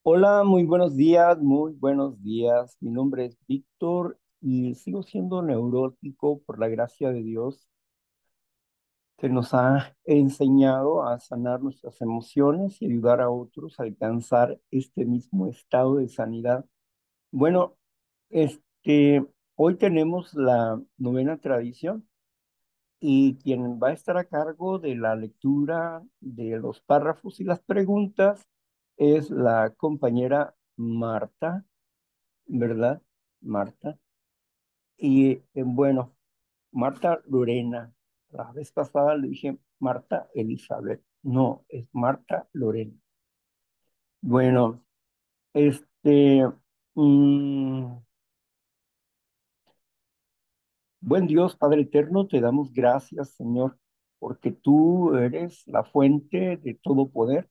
Hola, muy buenos días, muy buenos días. Mi nombre es Víctor y sigo siendo neurótico por la gracia de Dios que nos ha enseñado a sanar nuestras emociones y ayudar a otros a alcanzar este mismo estado de sanidad. Bueno, hoy tenemos la novena tradición y quien va a estar a cargo de la lectura de los párrafos y las preguntas es la compañera Marta. ¿Verdad, Marta? Y bueno, Marta Lorena. La vez pasada le dije Marta Elizabeth. No, es Marta Lorena. Bueno, este, mm, buen Dios, Padre eterno, te damos gracias, Señor, porque tú eres la fuente de todo poder.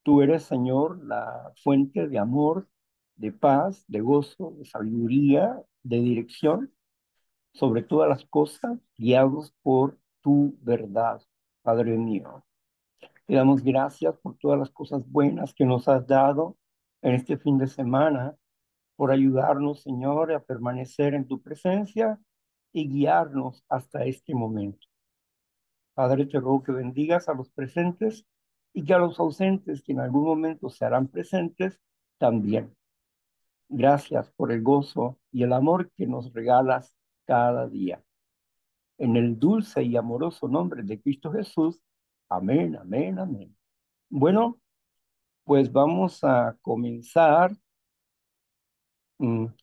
Tú eres, Señor, la fuente de amor, de paz, de gozo, de sabiduría, de dirección sobre todas las cosas, guiados por tu verdad, Padre mío. Te damos gracias por todas las cosas buenas que nos has dado en este fin de semana, por ayudarnos, Señor, a permanecer en tu presencia y guiarnos hasta este momento. Padre, te ruego que bendigas a los presentes y que a los ausentes, que en algún momento se harán presentes, también. Gracias por el gozo y el amor que nos regalas cada día. En el dulce y amoroso nombre de Cristo Jesús. Amén, amén, amén. Bueno, pues vamos a comenzar.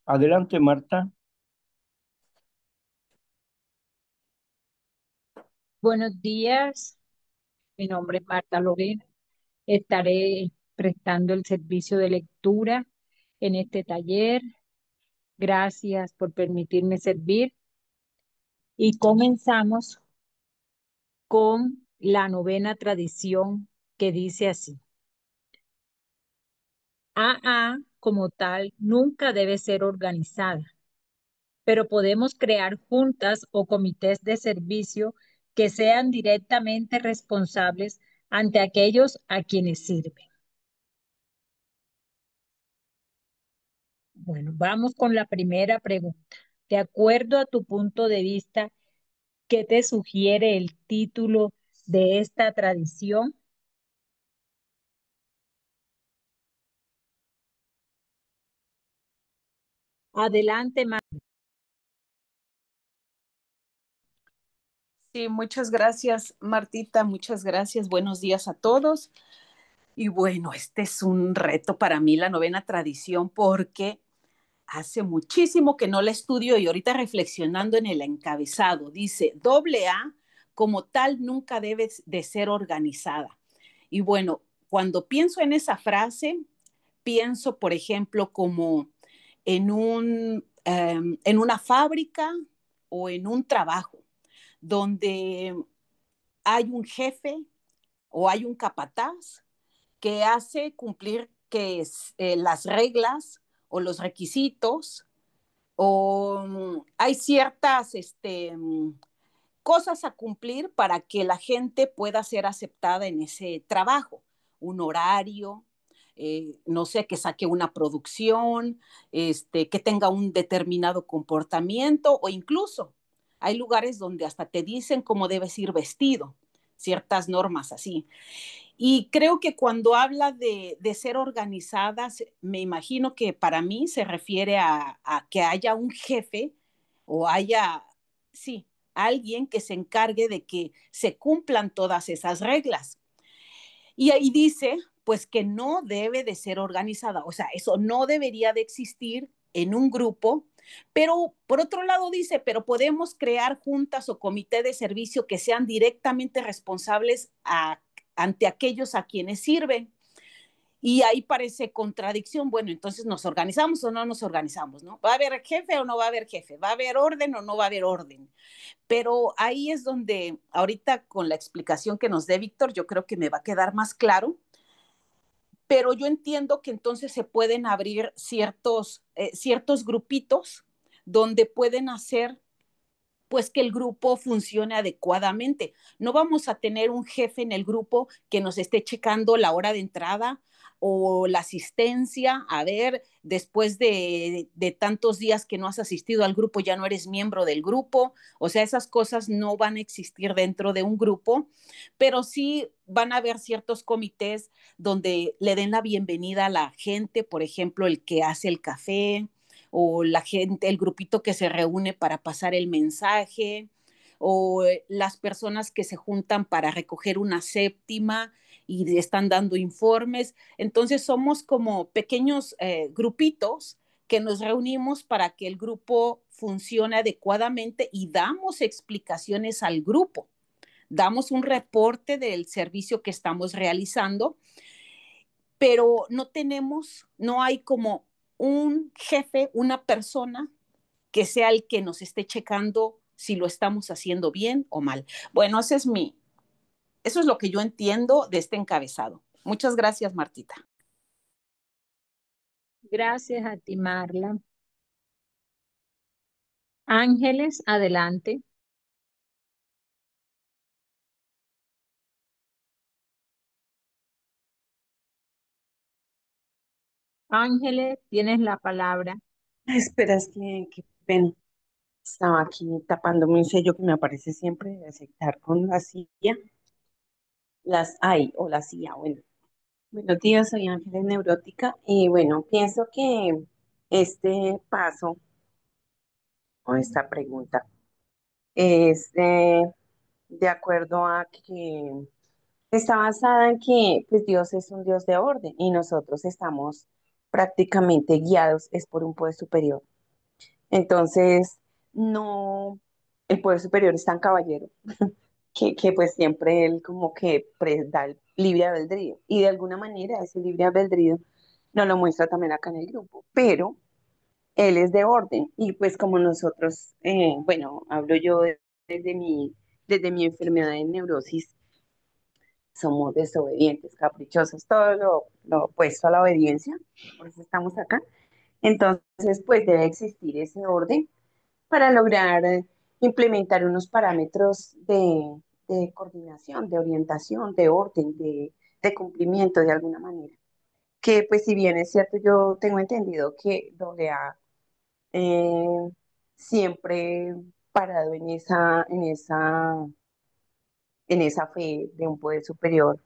Adelante, Marta. Buenos días, mi nombre es Marta Lorena. Estaré prestando el servicio de lectura en este taller. Gracias por permitirme servir y comenzamos con la novena tradición que dice así. AA como tal nunca debe ser organizada, pero podemos crear juntas o comités de servicio que sean directamente responsables ante aquellos a quienes sirven. Bueno, vamos con la primera pregunta. De acuerdo a tu punto de vista, ¿qué te sugiere el título de esta tradición? Adelante, Sí, muchas gracias, Martita, muchas gracias. Buenos días a todos. Y bueno, este es un reto para mí, la novena tradición, porque hace muchísimo que no la estudio y ahorita reflexionando en el encabezado, dice, doble A como tal nunca debe de ser organizada. Y bueno, cuando pienso en esa frase, pienso, por ejemplo, como en una fábrica o en un trabajo donde hay un jefe o hay un capataz que hace cumplir las reglas o los requisitos o hay ciertas cosas a cumplir para que la gente pueda ser aceptada en ese trabajo, un horario, no sé, que saque una producción, que tenga un determinado comportamiento o incluso hay lugares donde hasta te dicen cómo debes ir vestido, ciertas normas así. Y creo que cuando habla de ser organizadas, me imagino que para mí se refiere a que haya un jefe o haya, sí, alguien que se encargue de que se cumplan todas esas reglas. Y ahí dice, pues que no debe de ser organizada, o sea, eso no debería de existir en un grupo, pero por otro lado dice, pero podemos crear juntas o comité de servicio que sean directamente responsables ante aquellos a quienes sirven. Y ahí parece contradicción. Bueno, entonces nos organizamos o no nos organizamos, ¿no? ¿Va a haber jefe o no va a haber jefe? ¿Va a haber orden o no va a haber orden? Pero ahí es donde ahorita con la explicación que nos dé Víctor, yo creo que me va a quedar más claro, pero yo entiendo que entonces se pueden abrir ciertos grupitos donde pueden hacer pues que el grupo funcione adecuadamente. No vamos a tener un jefe en el grupo que nos esté checando la hora de entrada o la asistencia, a ver, después de tantos días que no has asistido al grupo, ya no eres miembro del grupo. O sea, esas cosas no van a existir dentro de un grupo, pero sí van a haber ciertos comités donde le den la bienvenida a la gente, por ejemplo, el que hace el café, o la gente, el grupito que se reúne para pasar el mensaje, o las personas que se juntan para recoger una séptima y están dando informes. Entonces somos como pequeños grupitos que nos reunimos para que el grupo funcione adecuadamente y damos explicaciones al grupo. Damos un reporte del servicio que estamos realizando, pero no hay como un jefe, una persona que sea el que nos esté checando si lo estamos haciendo bien o mal. Bueno, eso es lo que yo entiendo de este encabezado. Muchas gracias, Martita. Gracias a ti, Marla. Ángeles, adelante. Ángeles, tienes la palabra. Espera, es que qué pena. Estaba aquí tapándome un sello que me aparece siempre de aceptar con la silla. Las hay o la silla, bueno. Buenos días, soy Ángeles Neurótica y bueno, pienso que este paso o esta pregunta es de acuerdo a que está basada en que pues Dios es un Dios de orden y nosotros estamos prácticamente guiados es por un poder superior. Entonces, no, el poder superior es tan caballero que pues siempre él como que da el libre albedrío y de alguna manera ese libre albedrío nos lo muestra también acá en el grupo, pero él es de orden y pues como nosotros, bueno, hablo yo desde mi enfermedad de neurosis, somos desobedientes, caprichosos, todo lo opuesto a la obediencia, por eso estamos acá. Entonces, pues debe existir ese orden para lograr implementar unos parámetros de coordinación, de orientación, de orden, de cumplimiento de alguna manera. Que pues si bien es cierto, yo tengo entendido que AA eh, siempre parado en esa fe de un poder superior,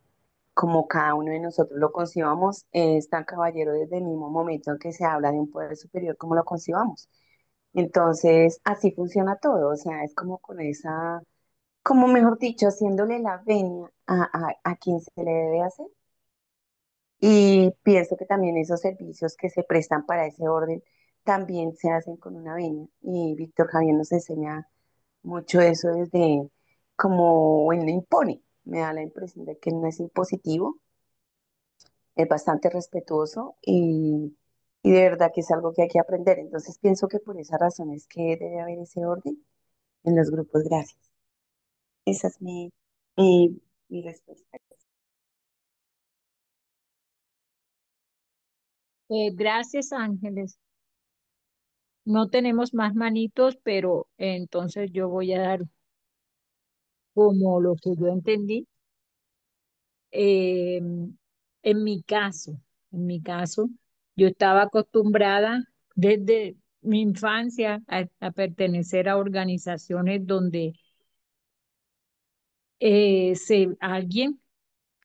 como cada uno de nosotros lo concibamos, es tan caballero desde el mismo momento en que se habla de un poder superior como lo concibamos. Entonces, así funciona todo, o sea, es como con esa, como mejor dicho, haciéndole la venia a quien se le debe hacer. Y pienso que también esos servicios que se prestan para ese orden también se hacen con una venia. Y Víctor Javier nos enseña mucho eso desde como él le impone. Me da la impresión de que él no es impositivo, es bastante respetuoso y de verdad que es algo que hay que aprender. Entonces pienso que por esa razón es que debe haber ese orden en los grupos. Gracias. Esa es mi, mi respuesta. Gracias, Ángeles. No tenemos más manitos, pero entonces yo voy a dar como lo que yo entendí. Eh, en mi caso, yo estaba acostumbrada desde mi infancia a pertenecer a organizaciones donde alguien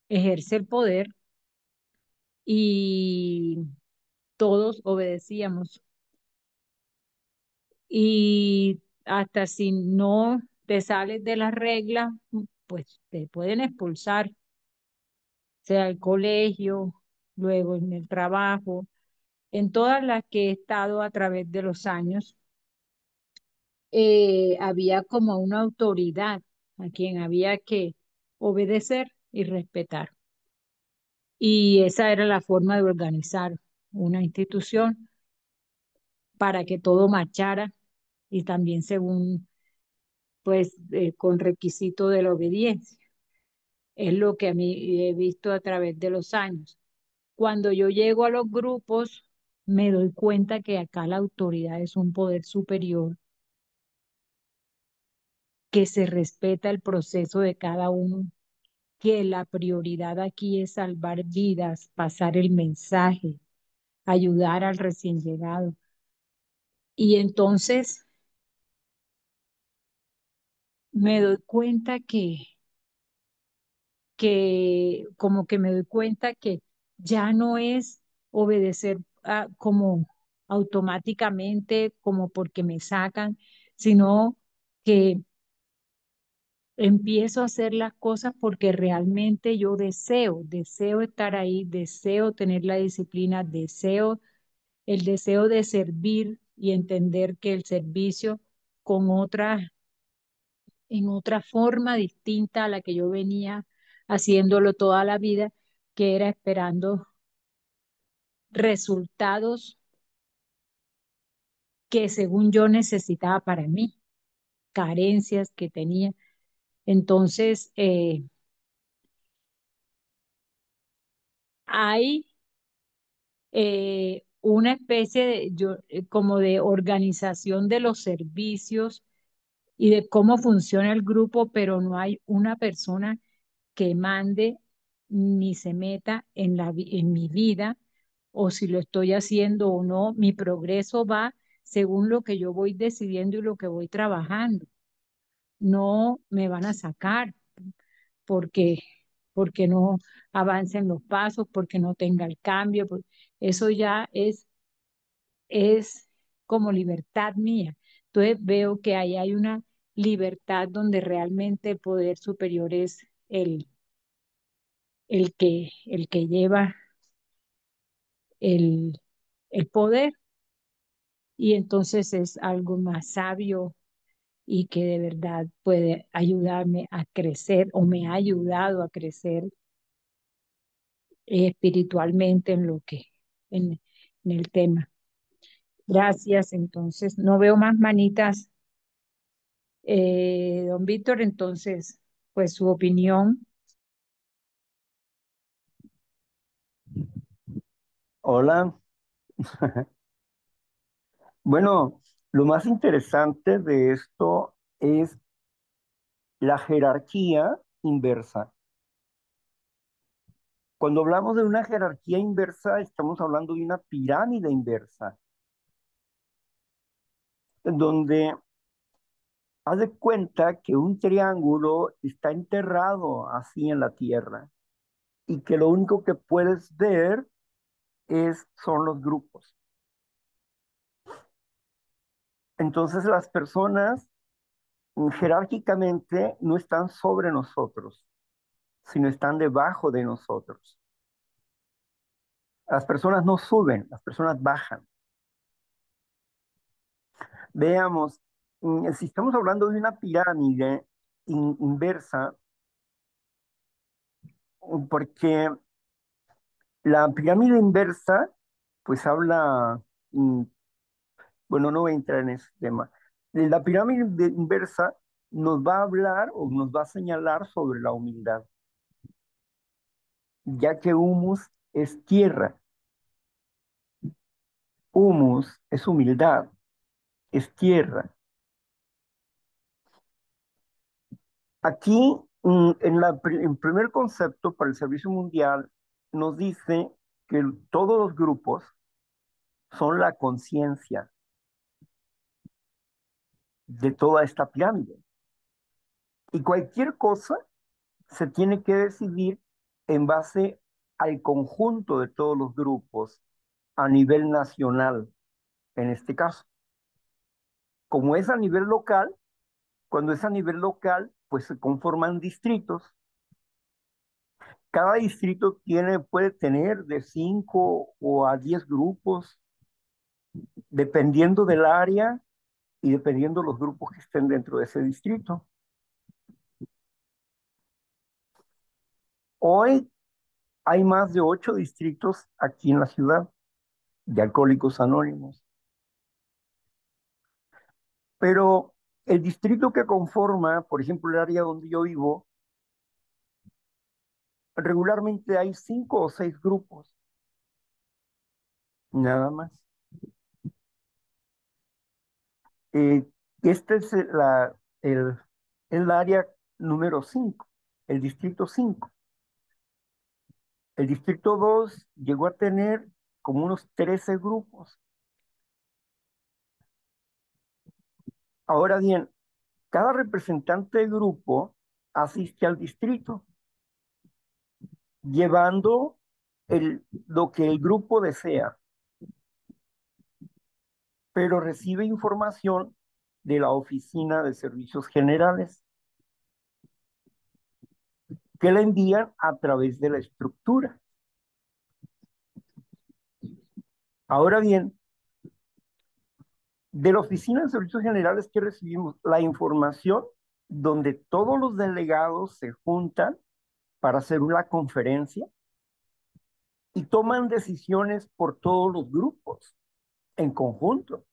ejerce el poder y todos obedecíamos. Y hasta si no te sales de las reglas, pues te pueden expulsar, sea el colegio, luego en el trabajo, en todas las que he estado a través de los años, había como una autoridad a quien había que obedecer y respetar. Y esa era la forma de organizar una institución para que todo marchara y también según, pues, con requisito de la obediencia. Es lo que a mí he visto a través de los años. Cuando yo llego a los grupos, me doy cuenta que acá la autoridad es un poder superior que se respeta el proceso de cada uno, que la prioridad aquí es salvar vidas, pasar el mensaje, ayudar al recién llegado. Y entonces me doy cuenta como que me doy cuenta que ya no es obedecer como automáticamente, como porque me sacan, sino que empiezo a hacer las cosas porque realmente yo deseo estar ahí, deseo tener la disciplina, el deseo de servir y entender que el servicio con en otra forma distinta a la que yo venía haciéndolo toda la vida, que era esperando resultados que según yo necesitaba para mí, carencias que tenía. Entonces, hay una especie como de organización de los servicios y de cómo funciona el grupo, pero no hay una persona que mande ni se meta en mi vida o si lo estoy haciendo o no. Mi progreso va según lo que yo voy decidiendo y lo que voy trabajando. No me van a sacar porque, porque no avancen los pasos, porque no tenga el cambio. Eso ya es como libertad mía. Entonces veo que ahí hay una libertad donde realmente el poder superior es el que lleva el, el poder y entonces es algo más sabio y que de verdad puede ayudarme a crecer o me ha ayudado a crecer espiritualmente en el tema. Gracias. Entonces, no veo más manitas, don Víctor. Entonces, pues su opinión. Hola. Bueno, lo más interesante de esto es la jerarquía inversa. Cuando hablamos de una jerarquía inversa, estamos hablando de una pirámide inversa, en donde haz de cuenta que un triángulo está enterrado así en la tierra y que lo único que puedes ver son los grupos. Entonces las personas jerárquicamente no están sobre nosotros, sino están debajo de nosotros. Las personas no suben, las personas bajan. Veamos, si estamos hablando de una pirámide inversa, porque la pirámide inversa, pues habla, mm, bueno, no voy a entrar en ese tema. La pirámide inversa nos va a hablar o nos va a señalar sobre la humildad, ya que humus es tierra, humus es humildad, es tierra. Aquí, en primer concepto para el servicio mundial, nos dice que todos los grupos son la conciencia de toda esta pirámide. Y cualquier cosa se tiene que decidir en base al conjunto de todos los grupos a nivel nacional, en este caso. Como es a nivel local, cuando es a nivel local, pues se conforman distritos. Cada distrito puede tener de 5 o a 10 grupos, dependiendo del área y dependiendo los grupos que estén dentro de ese distrito. Hoy hay más de 8 distritos aquí en la ciudad de Alcohólicos Anónimos, pero el distrito que conforma, por ejemplo, el área donde yo vivo, regularmente hay 5 o 6 grupos, nada más. Eh, este es es el área número 5, el distrito 5. El distrito 2 llegó a tener como unos 13 grupos. Ahora bien, cada representante de grupo asiste al distrito, llevando lo que el grupo desea, pero recibe información de la Oficina de Servicios Generales, que la envían a través de la estructura. Ahora bien, de la Oficina de Servicios Generales que recibimos la información donde todos los delegados se juntan para hacer una conferencia y toman decisiones por todos los grupos en conjunto.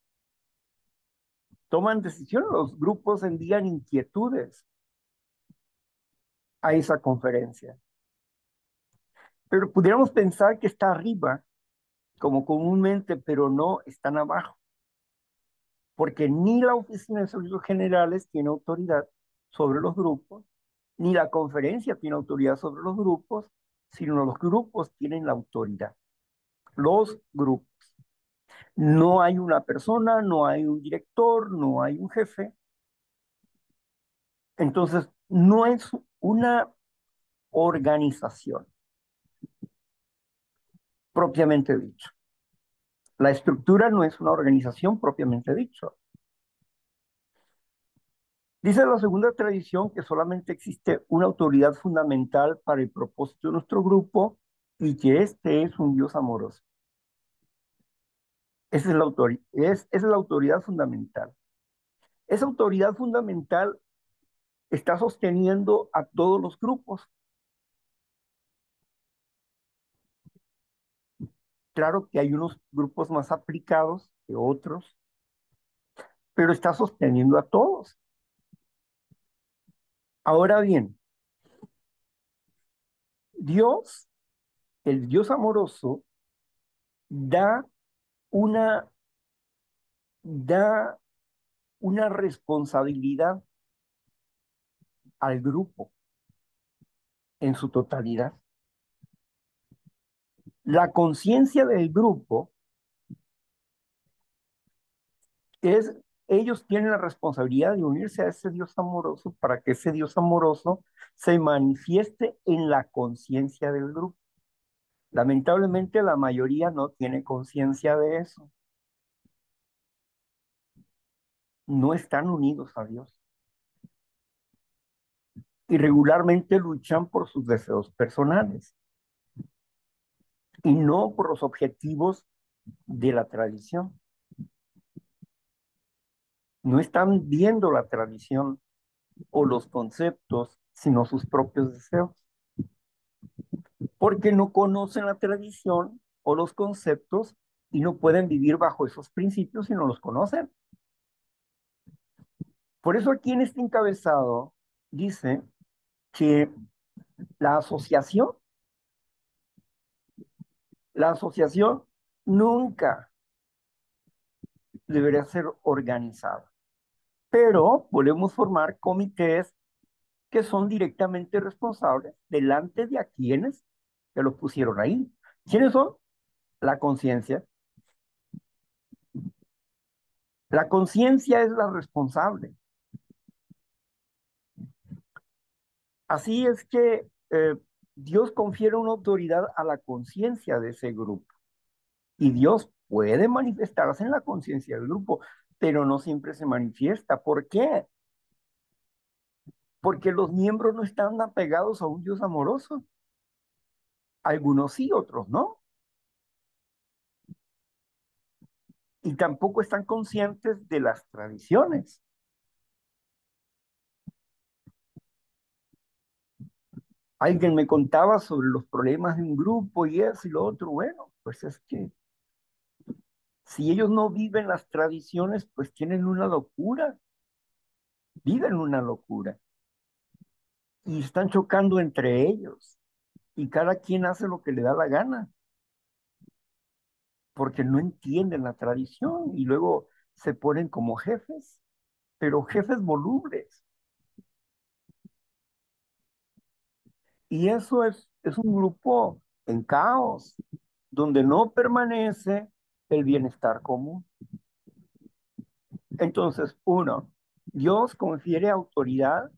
Toman decisiones, los grupos envían inquietudes a esa conferencia. Pero pudiéramos pensar que está arriba, como comúnmente, pero no, están abajo. Porque ni la Oficina de Servicios Generales tiene autoridad sobre los grupos, ni la conferencia tiene autoridad sobre los grupos, sino los grupos tienen la autoridad. Los grupos. No hay una persona, no hay un director, no hay un jefe. Entonces, no es una organización propiamente dicho. La estructura no es una organización propiamente dicho. Dice la segunda tradición que solamente existe una autoridad fundamental para el propósito de nuestro grupo y que este es un Dios amoroso. Esa es la autoridad fundamental. Esa autoridad fundamental está sosteniendo a todos los grupos. Claro que hay unos grupos más aplicados que otros, pero está sosteniendo a todos. Ahora bien, Dios, el Dios amoroso, da una, da una responsabilidad al grupo en su totalidad. La conciencia del grupo es, ellos tienen la responsabilidad de unirse a ese Dios amoroso para que ese Dios amoroso se manifieste en la conciencia del grupo. Lamentablemente la mayoría no tiene conciencia de eso. No están unidos a Dios. Y regularmente luchan por sus deseos personales y no por los objetivos de la tradición. No están viendo la tradición o los conceptos, sino sus propios deseos. Porque no conocen la tradición o los conceptos y no pueden vivir bajo esos principios si no los conocen. Por eso aquí en este encabezado dice que la asociación, la asociación nunca debería ser organizada, pero podemos formar comités que son directamente responsables delante de a quienes que los pusieron ahí. ¿Quiénes son? La conciencia. La conciencia es la responsable. Así es que Dios confiere una autoridad a la conciencia de ese grupo. Y Dios puede manifestarse en la conciencia del grupo, pero no siempre se manifiesta. ¿Por qué? Porque los miembros no están apegados a un Dios amoroso. Algunos sí, otros no. Y tampoco están conscientes de las tradiciones. Alguien me contaba sobre los problemas de un grupo y eso y lo otro. Bueno, pues es que si ellos no viven las tradiciones, pues tienen una locura, viven una locura y están chocando entre ellos y cada quien hace lo que le da la gana porque no entienden la tradición y luego se ponen como jefes, pero jefes volubles. Y eso es un grupo en caos, donde no permanece el bienestar común. Entonces, uno, Dios confiere autoridad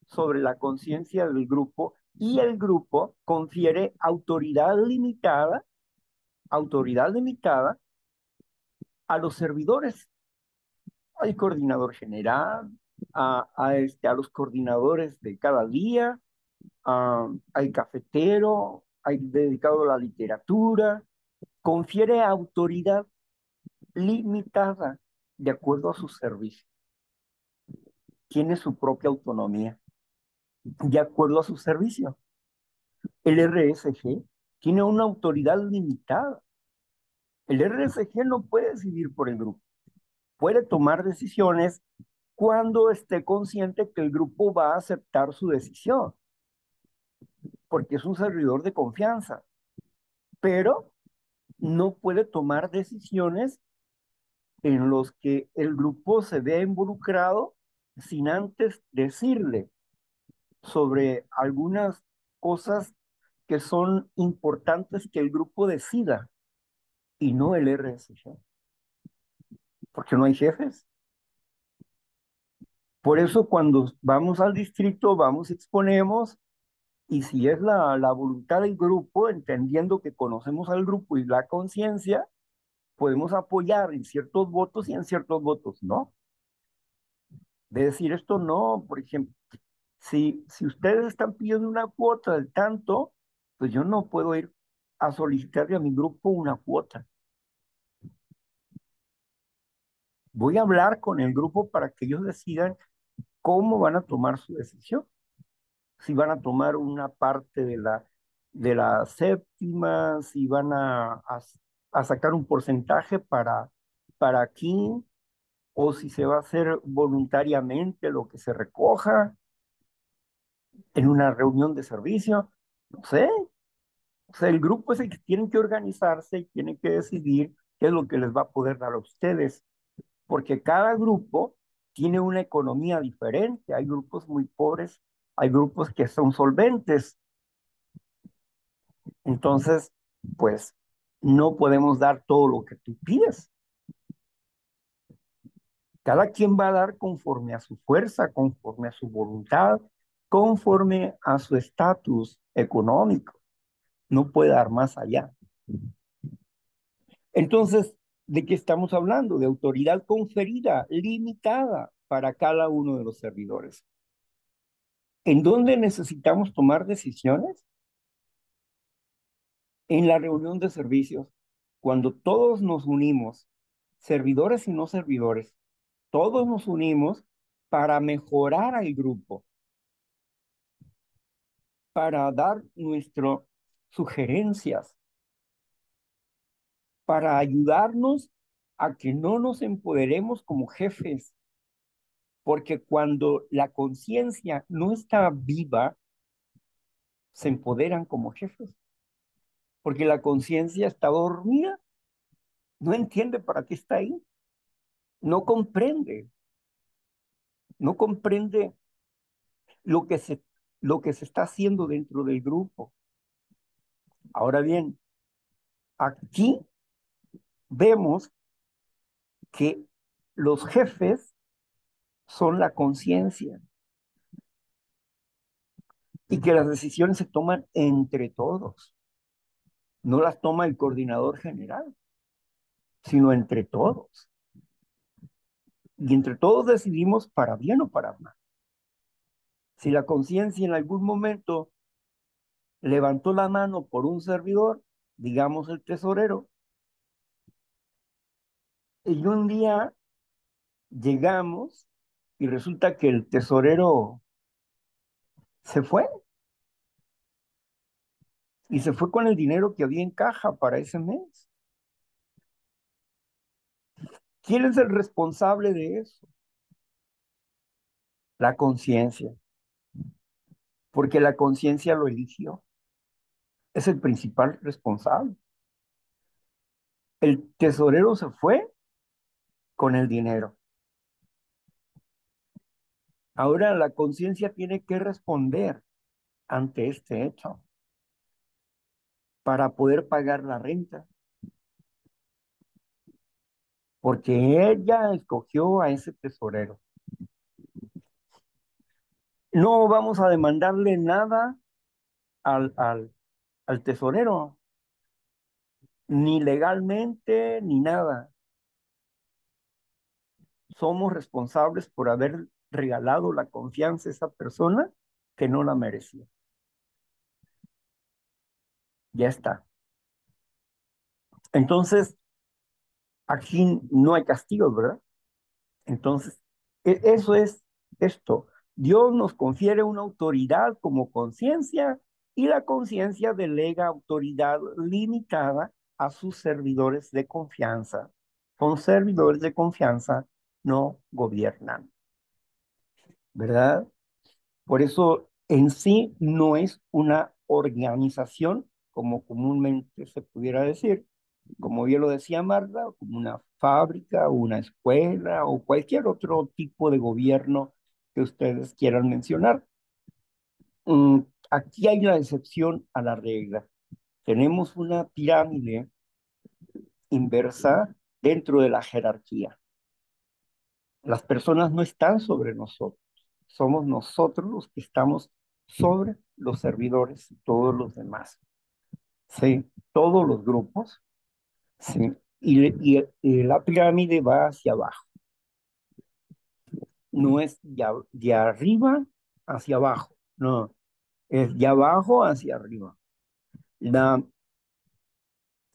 sobre la conciencia del grupo y el grupo confiere autoridad limitada a los servidores, al coordinador general, a los coordinadores de cada día, al cafetero, al dedicado a la literatura, confiere autoridad limitada de acuerdo a su servicio. Tiene su propia autonomía de acuerdo a su servicio. El RSG tiene una autoridad limitada. El RSG no puede decidir por el grupo. Puede tomar decisiones cuando esté consciente que el grupo va a aceptar su decisión, porque es un servidor de confianza, pero no puede tomar decisiones en los que el grupo se vea involucrado sin antes decirle sobre algunas cosas que son importantes que el grupo decida y no el RSG, porque no hay jefes. Por eso cuando vamos al distrito, vamos, exponemos, y si es la voluntad del grupo, entendiendo que conocemos al grupo y la conciencia, podemos apoyar en ciertos votos y en ciertos votos no. De decir esto no, por ejemplo, si ustedes están pidiendo una cuota del tanto, pues yo no puedo ir a solicitarle a mi grupo una cuota. Voy a hablar con el grupo para que ellos decidan cómo van a tomar su decisión. Si van a tomar una parte de la séptima, si van a sacar un porcentaje para aquí, o si se va a hacer voluntariamente lo que se recoja en una reunión de servicio, no sé. O sea, el grupo es el que tiene que organizarse y tiene que decidir qué es lo que les va a poder dar a ustedes, porque cada grupo tiene una economía diferente. Hay grupos muy pobres, hay grupos que son solventes. Entonces, pues, no podemos dar todo lo que tú pides. Cada quien va a dar conforme a su fuerza, conforme a su voluntad, conforme a su estatus económico. No puede dar más allá. Entonces, ¿de qué estamos hablando? De autoridad conferida, limitada para cada uno de los servidores. ¿En dónde necesitamos tomar decisiones? En la reunión de servicios, cuando todos nos unimos, servidores y no servidores, todos nos unimos para mejorar al grupo, para dar nuestras sugerencias, para ayudarnos a que no nos empoderemos como jefes, porque cuando la conciencia no está viva, se empoderan como jefes, porque la conciencia está dormida, no entiende para qué está ahí, no comprende, no comprende lo que se, lo que se está haciendo dentro del grupo. Ahora bien, aquí vemos que los jefes son la conciencia y que las decisiones se toman entre todos. No las toma el coordinador general, sino entre todos. Y entre todos decidimos para bien o para mal. Si la conciencia en algún momento levantó la mano por un servidor, digamos el tesorero, y un día llegamos y resulta que el tesorero se fue y se fue con el dinero que había en caja para ese mes. ¿Quién es el responsable de eso? La conciencia, porque la conciencia lo eligió. Es el principal responsable. El tesorero se fue con el dinero. Ahora la conciencia tiene que responder ante este hecho para poder pagar la renta, porque ella escogió a ese tesorero. No vamos a demandarle nada al tesorero, ni legalmente, ni nada. Somos responsables por haber regalado la confianza a esa persona que no la merecía. Ya está. Entonces, aquí no hay castigos, ¿verdad? Entonces, eso es esto. Dios nos confiere una autoridad como conciencia y la conciencia delega autoridad limitada a sus servidores de confianza. Con servidores de confianza no gobiernan, ¿verdad? Por eso en sí no es una organización, como comúnmente se pudiera decir, como bien lo decía Marta, como una fábrica, una escuela o cualquier otro tipo de gobierno que ustedes quieran mencionar. Aquí hay una excepción a la regla. Tenemos una pirámide inversa dentro de la jerarquía. Las personas no están sobre nosotros, somos nosotros los que estamos sobre los servidores y todos los demás. Sí, todos los grupos, sí. Y la pirámide va hacia abajo, no es de arriba hacia abajo, no, es de abajo hacia arriba. La,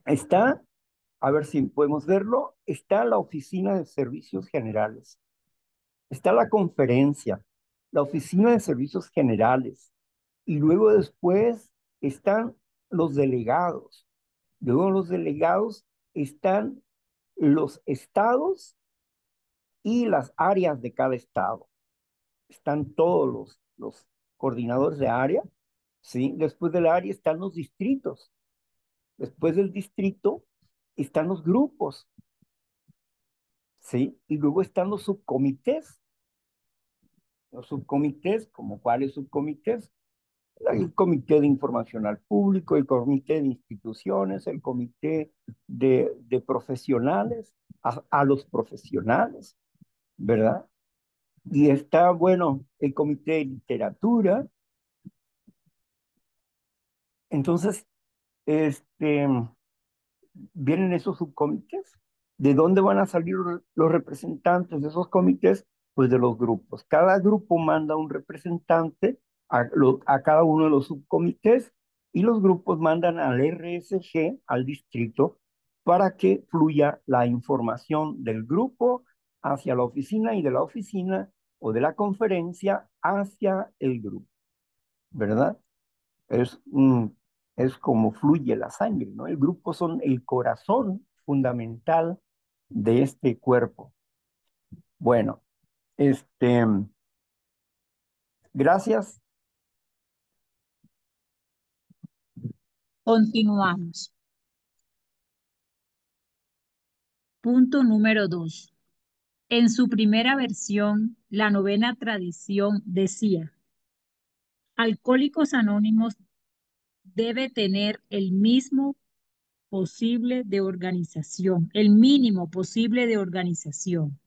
está, a ver si podemos verlo, está la oficina de servicios generales, está la conferencia, la oficina de servicios generales, y luego después están los delegados. Luego los delegados están los estados y las áreas de cada estado. Están todos los coordinadores de área, ¿sí? Después del área están los distritos. Después del distrito están los grupos, ¿sí? Y luego están los subcomités. Los subcomités, ¿como cuáles subcomités? El comité de información al público, el comité de instituciones, el comité de profesionales, a los profesionales, ¿verdad? Y está, bueno, el comité de literatura. Entonces, este, vienen esos subcomités. ¿De dónde van a salir los representantes de esos comités? Pues de los grupos. Cada grupo manda un representante a cada uno de los subcomités y los grupos mandan al RSG, al distrito, para que fluya la información del grupo hacia la oficina y de la oficina o de la conferencia hacia el grupo, ¿verdad? Es, es como fluye la sangre, ¿no? El grupo son el corazón fundamental de este cuerpo. Bueno, este, gracias. Continuamos. Punto número 2. En su primera versión, la novena tradición decía, Alcohólicos Anónimos debe tener el mismo posible de organización, el mínimo posible de organización.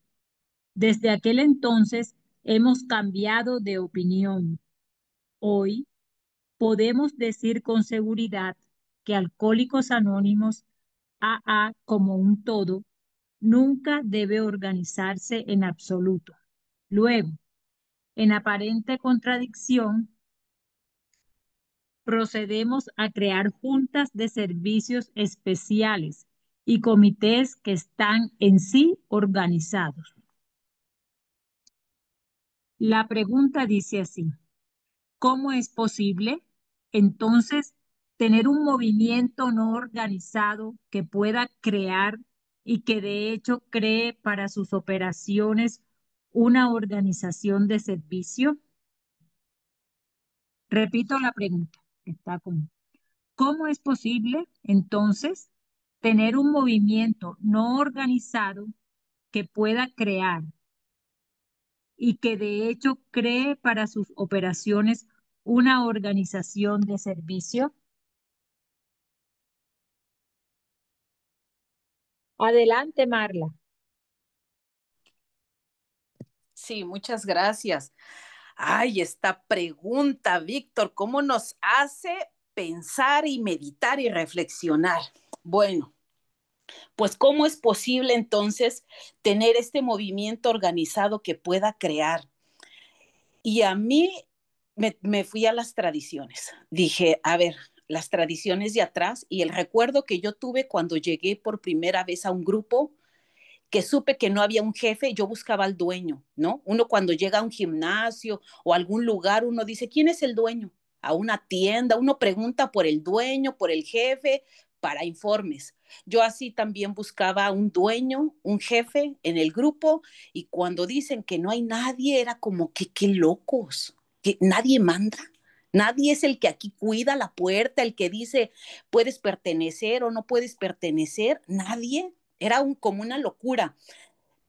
Desde aquel entonces hemos cambiado de opinión. Hoy podemos decir con seguridad que Alcohólicos Anónimos AA como un todo nunca debe organizarse en absoluto. Luego, en aparente contradicción, procedemos a crear juntas de servicios especiales y comités que están en sí organizados. La pregunta dice así, ¿cómo es posible entonces tener un movimiento no organizado que pueda crear y que de hecho cree para sus operaciones una organización de servicio? Repito la pregunta. Está con, ¿cómo es posible entonces tener un movimiento no organizado que pueda crear y que de hecho cree para sus operaciones una organización de servicio? Adelante, Marla. Sí, muchas gracias. Ay, esta pregunta, Víctor, ¿cómo nos hace pensar y meditar y reflexionar? Bueno, pues ¿cómo es posible entonces tener este movimiento organizado que pueda crear? Y a mí me fui a las tradiciones. Dije, a ver, las tradiciones de atrás y el recuerdo que yo tuve cuando llegué por primera vez a un grupo que supe que no había un jefe, yo buscaba al dueño, ¿no? Uno cuando llega a un gimnasio o a algún lugar, uno dice, ¿quién es el dueño? A una tienda, uno pregunta por el dueño, por el jefe, para informes. Yo así también buscaba un dueño, un jefe en el grupo, y cuando dicen que no hay nadie, era como que qué locos, que nadie manda. Nadie es el que aquí cuida la puerta, el que dice puedes pertenecer o no puedes pertenecer. Nadie. Era como una locura.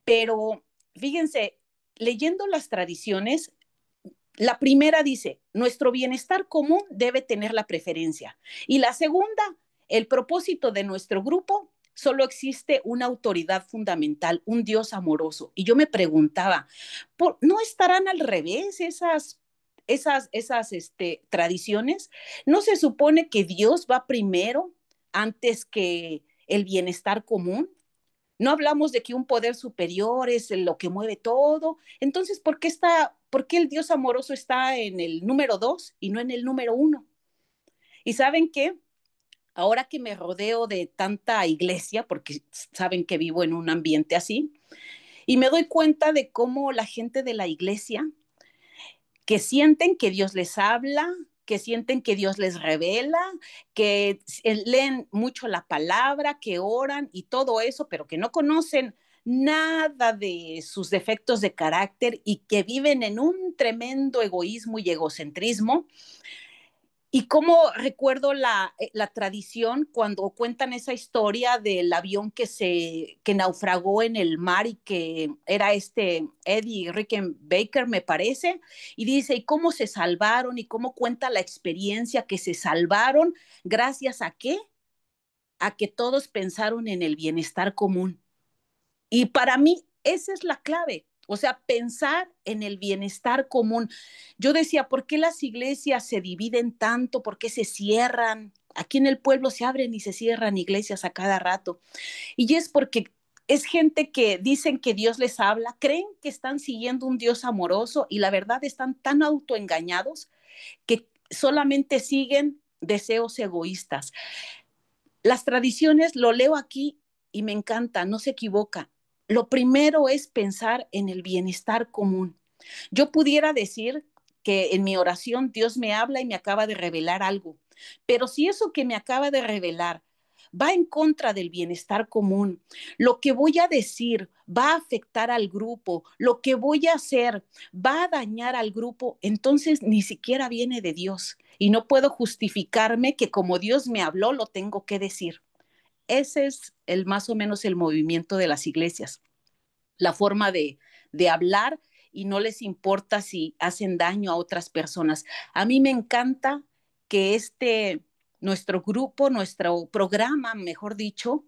Pero fíjense, leyendo las tradiciones, la primera dice, nuestro bienestar común debe tener la preferencia. Y la segunda, el propósito de nuestro grupo, solo existe una autoridad fundamental, un Dios amoroso. Y yo me preguntaba, ¿no estarán al revés esas tradiciones? ¿No se supone que Dios va primero antes que el bienestar común? No hablamos de que un poder superior es lo que mueve todo. Entonces, por qué el Dios amoroso está en el número 2 y no en el número 1? Y saben qué, ahora que me rodeo de tanta iglesia, porque saben que vivo en un ambiente así, y me doy cuenta de cómo la gente de la iglesia, que sienten que Dios les habla, que sienten que Dios les revela, que leen mucho la palabra, que oran y todo eso, pero que no conocen nada de sus defectos de carácter y que viven en un tremendo egoísmo y egocentrismo. Y cómo recuerdo la tradición cuando cuentan esa historia del avión que naufragó en el mar y que era Eddie Rickenbacker, me parece, y dice, ¿y cómo se salvaron? Y cómo cuenta la experiencia que se salvaron, gracias a qué? A que todos pensaron en el bienestar común. Y para mí esa es la clave, o sea, pensar en el bienestar común. Yo decía, ¿por qué las iglesias se dividen tanto? ¿Por qué se cierran? Aquí en el pueblo se abren y se cierran iglesias a cada rato. Y es porque es gente que dicen que Dios les habla, creen que están siguiendo un Dios amoroso y la verdad están tan autoengañados que solamente siguen deseos egoístas. Las tradiciones, lo leo aquí y me encanta, no se equivoca. Lo primero es pensar en el bienestar común. Yo pudiera decir que en mi oración Dios me habla y me acaba de revelar algo, pero si eso que me acaba de revelar va en contra del bienestar común, lo que voy a decir va a afectar al grupo, lo que voy a hacer va a dañar al grupo, entonces ni siquiera viene de Dios y no puedo justificarme que como Dios me habló lo tengo que decir. Ese es el más o menos el movimiento de las iglesias, la forma de hablar y no les importa si hacen daño a otras personas. A mí me encanta que nuestro grupo, nuestro programa, mejor dicho,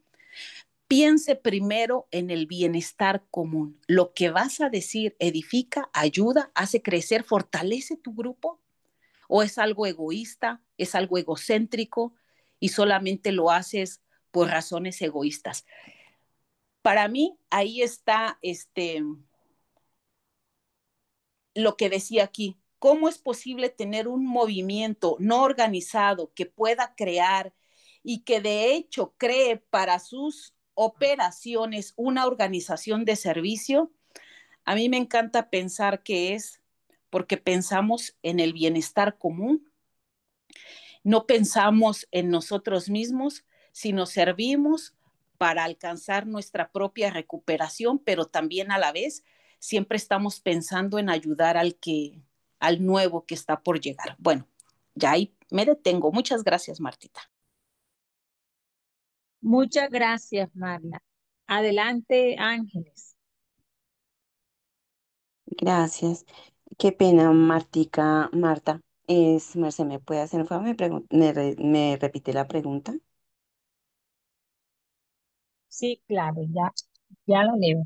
piense primero en el bienestar común. Lo que vas a decir edifica, ayuda, hace crecer, fortalece tu grupo, o es algo egoísta, es algo egocéntrico y solamente lo haces por razones egoístas. Para mí, ahí está lo que decía aquí. ¿Cómo es posible tener un movimiento no organizado que pueda crear y que de hecho cree para sus operaciones una organización de servicio? A mí me encanta pensar que es porque pensamos en el bienestar común, no pensamos en nosotros mismos, sino servimos para alcanzar nuestra propia recuperación, pero también a la vez siempre estamos pensando en ayudar al nuevo que está por llegar. Bueno, ya ahí me detengo. Muchas gracias, Martita. Muchas gracias, Marla. Adelante, Ángeles. Gracias. Qué pena, Martica, Marta. Merced, ¿me puede hacer un favor? ¿Me repite la pregunta? Sí, claro, ya lo leo.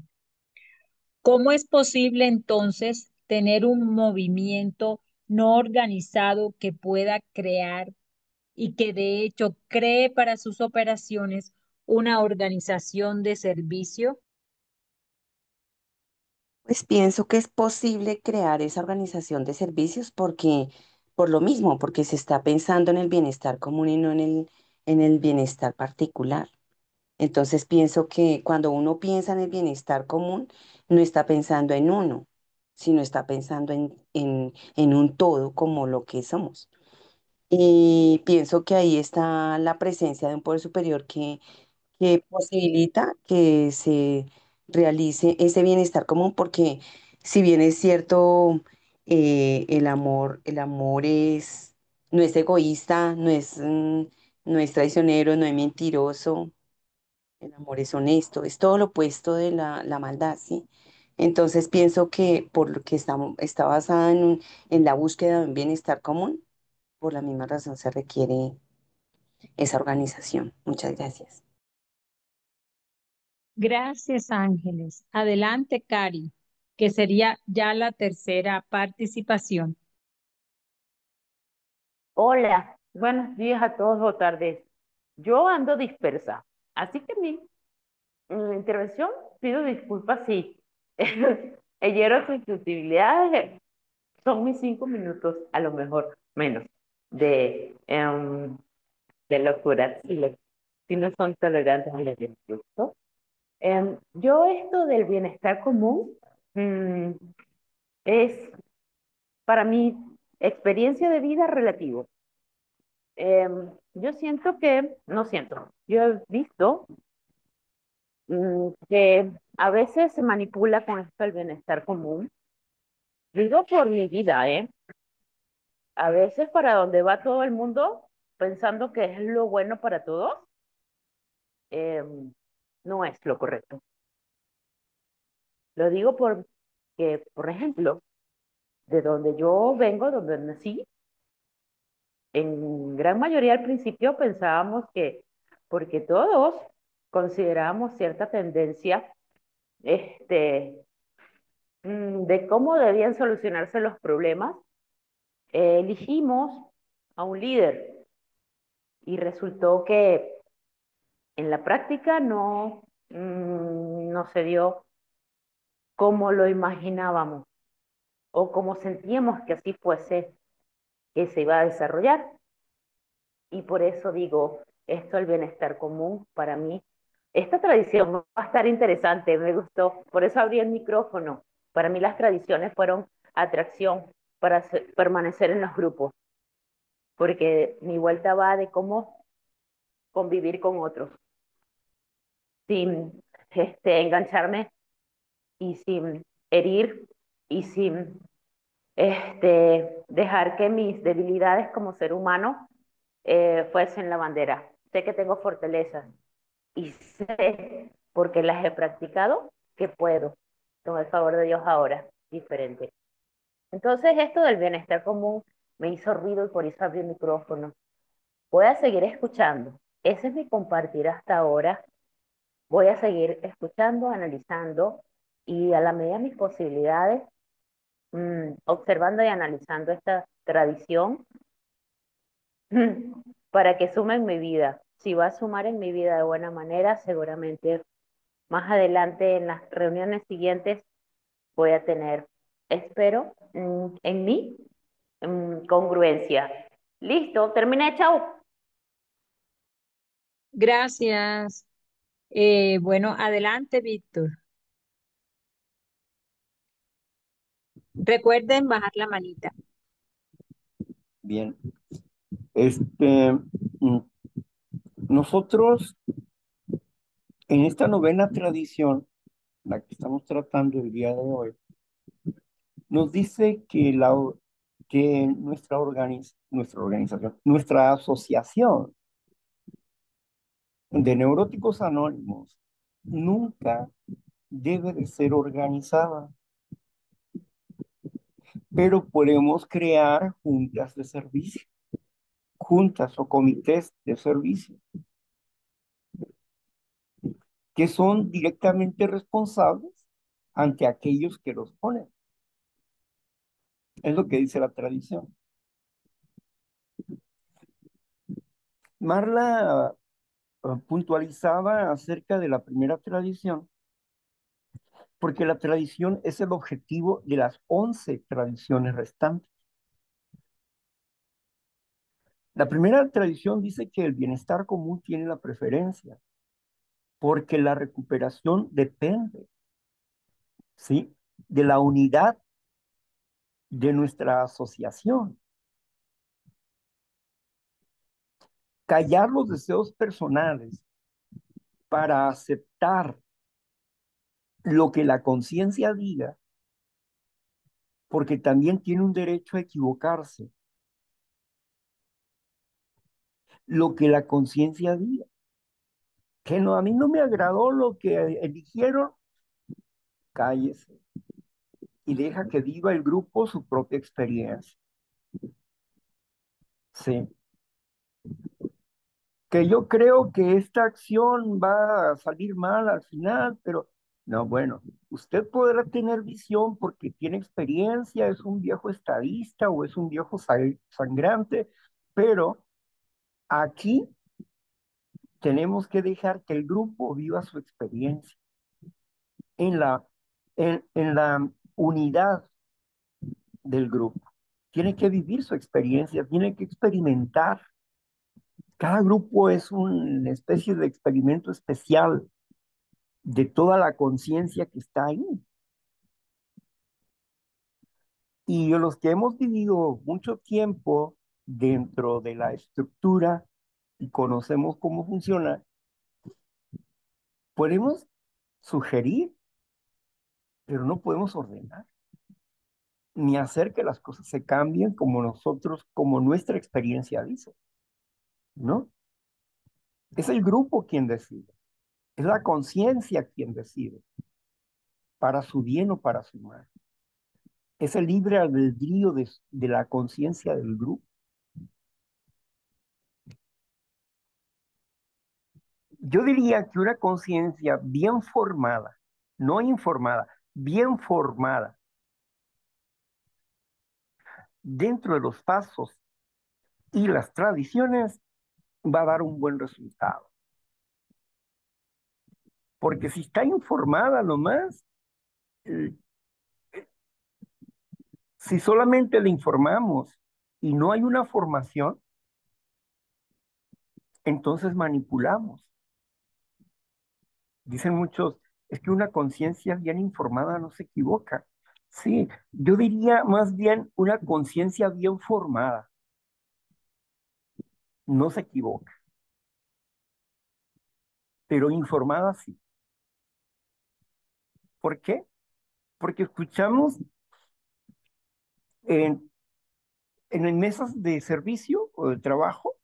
¿Cómo es posible entonces tener un movimiento no organizado que pueda crear y que de hecho cree para sus operaciones una organización de servicio? Pues pienso que es posible crear esa organización de servicios porque, por lo mismo, porque se está pensando en el bienestar común y no en el bienestar particular. Entonces pienso que cuando uno piensa en el bienestar común, no está pensando en uno, sino está pensando en un todo como lo que somos. Y pienso que ahí está la presencia de un poder superior que posibilita que se realice ese bienestar común, porque si bien es cierto, el amor no es egoísta, no es traicionero, no es mentiroso, el amor es honesto, es todo lo opuesto de la maldad, ¿sí? Entonces pienso que por lo que está basada en la búsqueda de un bienestar común, por la misma razón se requiere esa organización. Muchas gracias. Gracias, Ángeles. Adelante, Cari, que sería ya la tercera participación. Hola, buenos días a todos o tardes. Yo ando dispersa, así que en mi intervención pido disculpas si hiero sus susceptibilidades. Son mis 5 minutos, a lo mejor menos, de locura, si no son tolerantes a los disgustos. Yo esto del bienestar común mm, es para mi experiencia de vida relativo. Yo siento que, no siento, yo he visto que a veces se manipula con esto el bienestar común. Digo por mi vida, ¿eh? A veces para donde va todo el mundo, pensando que es lo bueno para todos, no es lo correcto. Lo digo porque, por ejemplo, de donde yo vengo, donde nací, en gran mayoría al principio pensábamos que, porque todos considerábamos cierta tendencia, este, de cómo debían solucionarse los problemas, elegimos a un líder y resultó que en la práctica no se dio como lo imaginábamos o como sentíamos que así fuese que se iba a desarrollar. Y por eso digo, esto el bienestar común para mí, esta tradición va a estar interesante, me gustó, por eso abrí el micrófono. Para mí las tradiciones fueron atracción para permanecer en los grupos, porque mi vuelta va de cómo convivir con otros, sin engancharme y sin herir y sin dejar que mis debilidades como ser humano fuesen la bandera. Sé que tengo fortalezas y sé, porque las he practicado, que puedo, con el favor de Dios ahora, diferente. Entonces esto del bienestar común me hizo ruido y por eso abrí el micrófono. Voy a seguir escuchando. Ese es mi compartir hasta ahora. Voy a seguir escuchando, analizando y a la medida de mis posibilidades, observando y analizando esta tradición para que suma en mi vida. Si va a sumar en mi vida de buena manera, seguramente más adelante en las reuniones siguientes voy a tener, espero, en mí, congruencia. Listo, terminé, chao. Gracias. Bueno, adelante, Víctor. Recuerden bajar la manita. Bien. Este, mm, nosotros en esta novena tradición, la que estamos tratando el día de hoy, nos dice que nuestra organización, nuestra asociación de neuróticos anónimos nunca debe de ser organizada. pero podemos crear juntas de servicio, juntas o comités de servicio, que son directamente responsables ante aquellos que los ponen. Es lo que dice la tradición. Marla puntualizaba acerca de la primera tradición, porque la tradición es el objetivo de las 11 tradiciones restantes. La primera tradición dice que el bienestar común tiene la preferencia, porque la recuperación depende, ¿sí?, de la unidad de nuestra asociación. Callar los deseos personales para aceptar lo que la conciencia diga, porque también tiene un derecho a equivocarse, lo que la conciencia diga. Que no, a mí no me agradó lo que eligieron, cállese y deja que viva el grupo su propia experiencia. Sí. Que yo creo que esta acción va a salir mal al final, pero no, bueno, usted podrá tener visión porque tiene experiencia, es un viejo estadista o es un viejo sangrante, pero aquí tenemos que dejar que el grupo viva su experiencia en la unidad del grupo. Tiene que vivir su experiencia, tiene que experimentar. Cada grupo es una especie de experimento especial de toda la conciencia que está ahí. Y los que hemos vivido mucho tiempo dentro de la estructura y conocemos cómo funciona, podemos sugerir, pero no podemos ordenar, ni hacer que las cosas se cambien como nosotros, como nuestra experiencia dice, ¿no? Es el grupo quien decide, es la conciencia quien decide, para su bien o para su mal. Es el libre albedrío de la conciencia del grupo. Yo diría que una conciencia bien formada, no informada, bien formada, dentro de los pasos y las tradiciones, va a dar un buen resultado. Porque si está informada nomás, eh, si solamente le informamos y no hay una formación, entonces manipulamos. Dicen muchos, es que una conciencia bien informada no se equivoca. Sí, yo diría más bien una conciencia bien formada no se equivoca, pero informada sí. ¿Por qué? Porque escuchamos en, en mesas de servicio o de trabajo,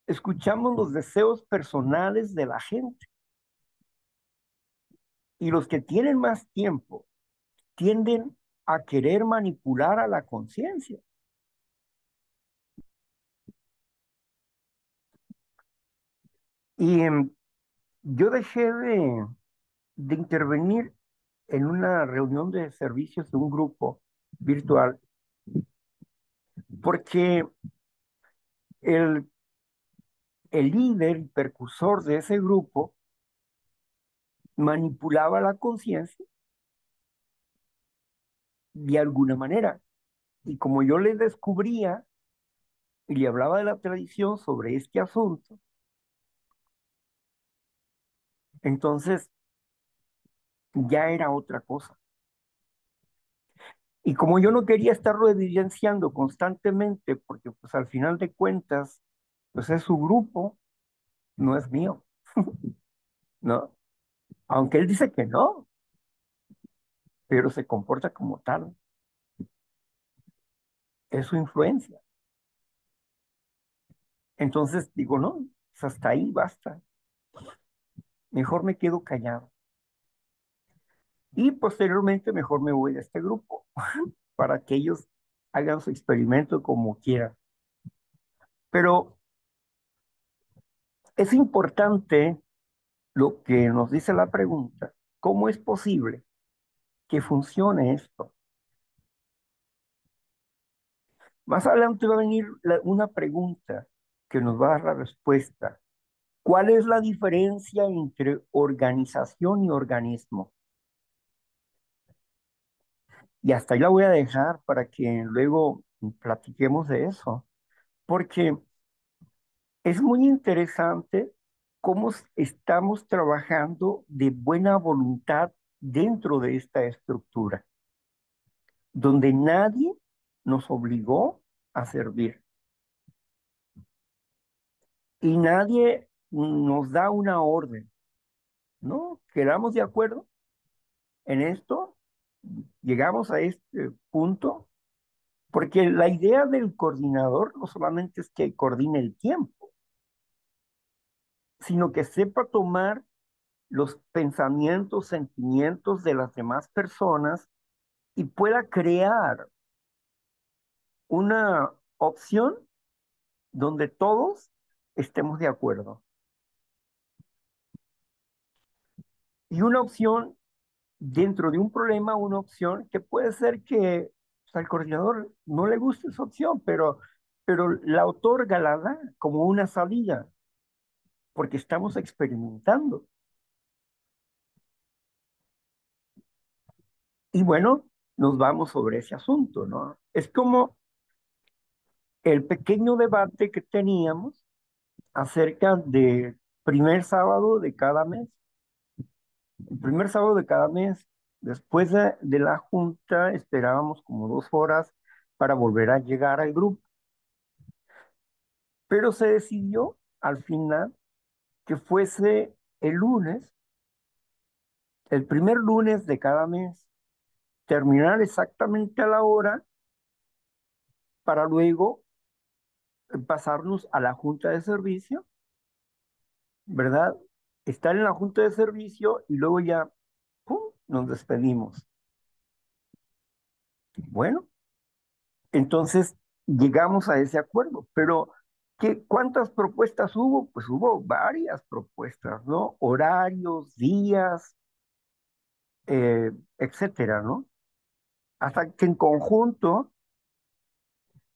escuchamos los deseos personales de la gente y los que tienen más tiempo tienden a querer manipular a la conciencia. Y yo dejé de intervenir en una reunión de servicios de un grupo virtual porque el, el líder y precursor de ese grupo manipulaba la conciencia de alguna manera. Y como yo le descubría y le hablaba de la tradición sobre este asunto, entonces ya era otra cosa. Y como yo no quería estarlo evidenciando constantemente, porque pues al final de cuentas, pues es su grupo, no es mío, ¿no? Aunque él dice que no, pero se comporta como tal, es su influencia. Entonces digo, no, pues hasta ahí basta, mejor me quedo callado. Y posteriormente mejor me voy de este grupo. para que ellos hagan su experimento como quieran. Pero es importante lo que nos dice la pregunta, ¿cómo es posible que funcione esto? Más adelante va a venir una pregunta que nos va a dar la respuesta. ¿Cuál es la diferencia entre organización y organismo? Y hasta ahí la voy a dejar para que luego platiquemos de eso, porque es muy interesante cómo estamos trabajando de buena voluntad dentro de esta estructura, donde nadie nos obligó a servir y nadie nos da una orden, ¿no? Quedamos de acuerdo en esto, llegamos a este punto, porque la idea del coordinador no solamente es que coordine el tiempo, sino que sepa tomar los pensamientos, sentimientos de las demás personas y pueda crear una opción donde todos estemos de acuerdo. Y una opción dentro de un problema, una opción que puede ser que al coordinador no le guste esa opción, pero la otorga, la da como una salida, porque estamos experimentando. Y bueno, nos vamos sobre ese asunto, ¿no? Es como el pequeño debate que teníamos acerca del primer sábado de cada mes. El primer sábado de cada mes, después de la junta, esperábamos como 2 horas para volver a llegar al grupo, pero se decidió al final que fuese el lunes, el primer lunes de cada mes, terminar exactamente a la hora para luego pasarnos a la junta de servicio, ¿verdad? Estar en la junta de servicio y luego ya, ¡pum!, nos despedimos. Bueno, entonces llegamos a ese acuerdo, pero ¿cuántas propuestas hubo? Pues hubo varias propuestas, ¿no? Horarios, días, etcétera, ¿no? Hasta que en conjunto,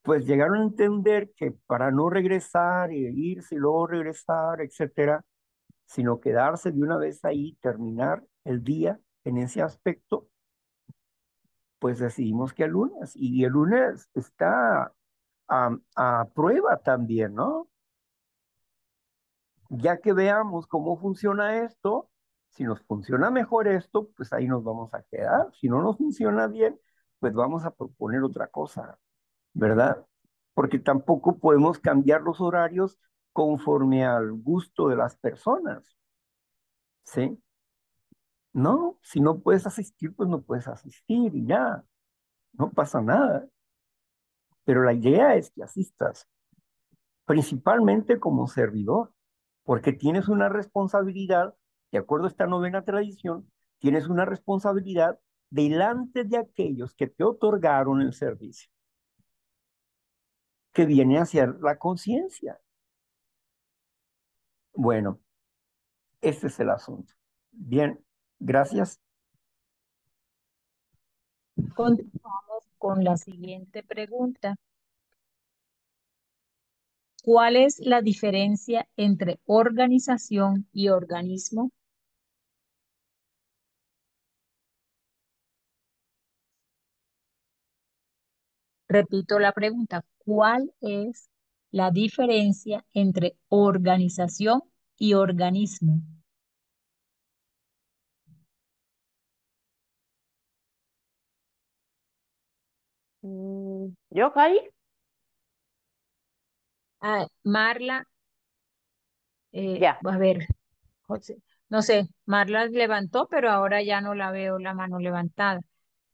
pues llegaron a entender que para no regresar y irse y luego regresar, etcétera, sino quedarse de una vez ahí, terminar el día en ese aspecto, pues decidimos que el lunes, y el lunes está a prueba también, ¿no? Ya que veamos cómo funciona esto, si nos funciona mejor esto, pues ahí nos vamos a quedar. Si no nos funciona bien, pues vamos a proponer otra cosa, ¿verdad? Porque tampoco podemos cambiar los horarios conforme al gusto de las personas, ¿sí? No, si no puedes asistir, pues no puedes asistir y ya, no pasa nada. Pero la idea es que asistas, principalmente como servidor, porque tienes una responsabilidad, de acuerdo a esta novena tradición, tienes una responsabilidad delante de aquellos que te otorgaron el servicio, que viene a ser la conciencia. Bueno, este es el asunto. Bien, gracias. Continuamos con la siguiente pregunta. ¿Cuál es la diferencia entre organización y organismo? Repito la pregunta. ¿Cuál es la diferencia entre organización y organismo? ¿Yo, Cari? Ah, Marla, Ya. a ver, José, no sé, Marla levantó, pero ahora ya no la veo la mano levantada.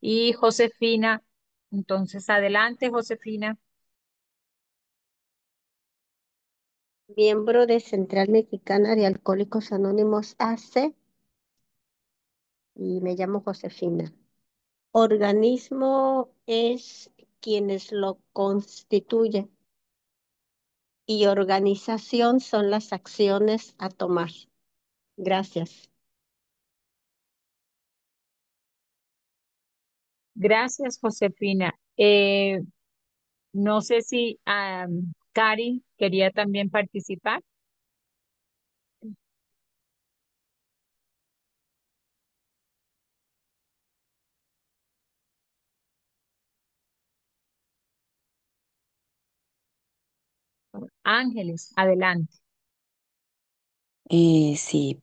Y Josefina, entonces adelante, Josefina. Miembro de Central Mexicana de Alcohólicos Anónimos AC y me llamo Josefina. Organismo es quienes lo constituyen y organización son las acciones a tomar. Gracias. Gracias, Josefina. No sé si Cari quería también participar. Ángeles, adelante. Sí,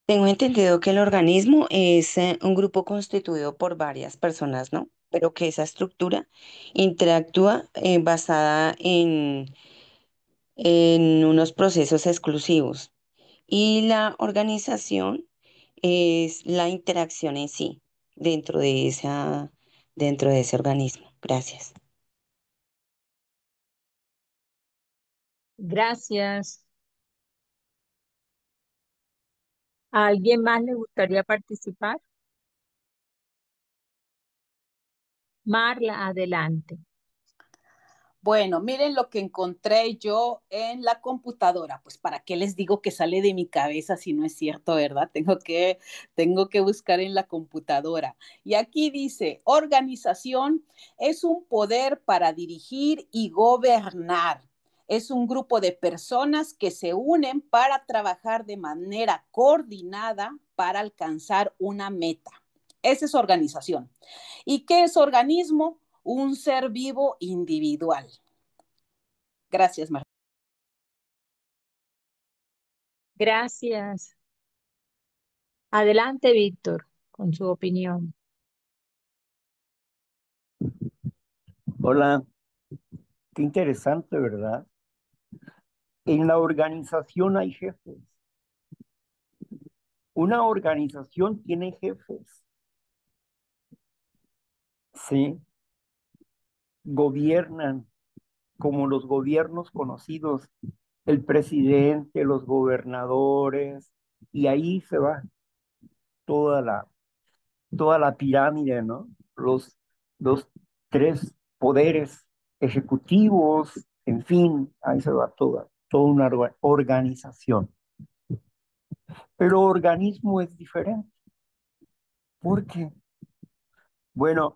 tengo entendido que el organismo es un grupo constituido por varias personas, ¿no? Pero que esa estructura interactúa basada en unos procesos exclusivos. Y la organización es la interacción en sí dentro de ese organismo. Gracias. Gracias. ¿A alguien más le gustaría participar? Marla, adelante. Bueno, miren lo que encontré yo en la computadora. Pues para qué les digo que sale de mi cabeza si no es cierto, ¿verdad? Tengo que buscar en la computadora. Y aquí dice, organización es un poder para dirigir y gobernar. Es un grupo de personas que se unen para trabajar de manera coordinada para alcanzar una meta. Esa es organización. ¿Y qué es organismo? Un ser vivo individual. Gracias, Marta. Gracias. Adelante, Víctor, con su opinión. Hola, qué interesante, ¿verdad? En la organización hay jefes. Una organización tiene jefes, ¿sí? Gobiernan como los gobiernos conocidos, el presidente, los gobernadores, y ahí se va toda la, toda la pirámide, ¿no? Los tres poderes ejecutivos, en fin, ahí se va toda una organización. Pero organismo es diferente. ¿Por qué? Bueno,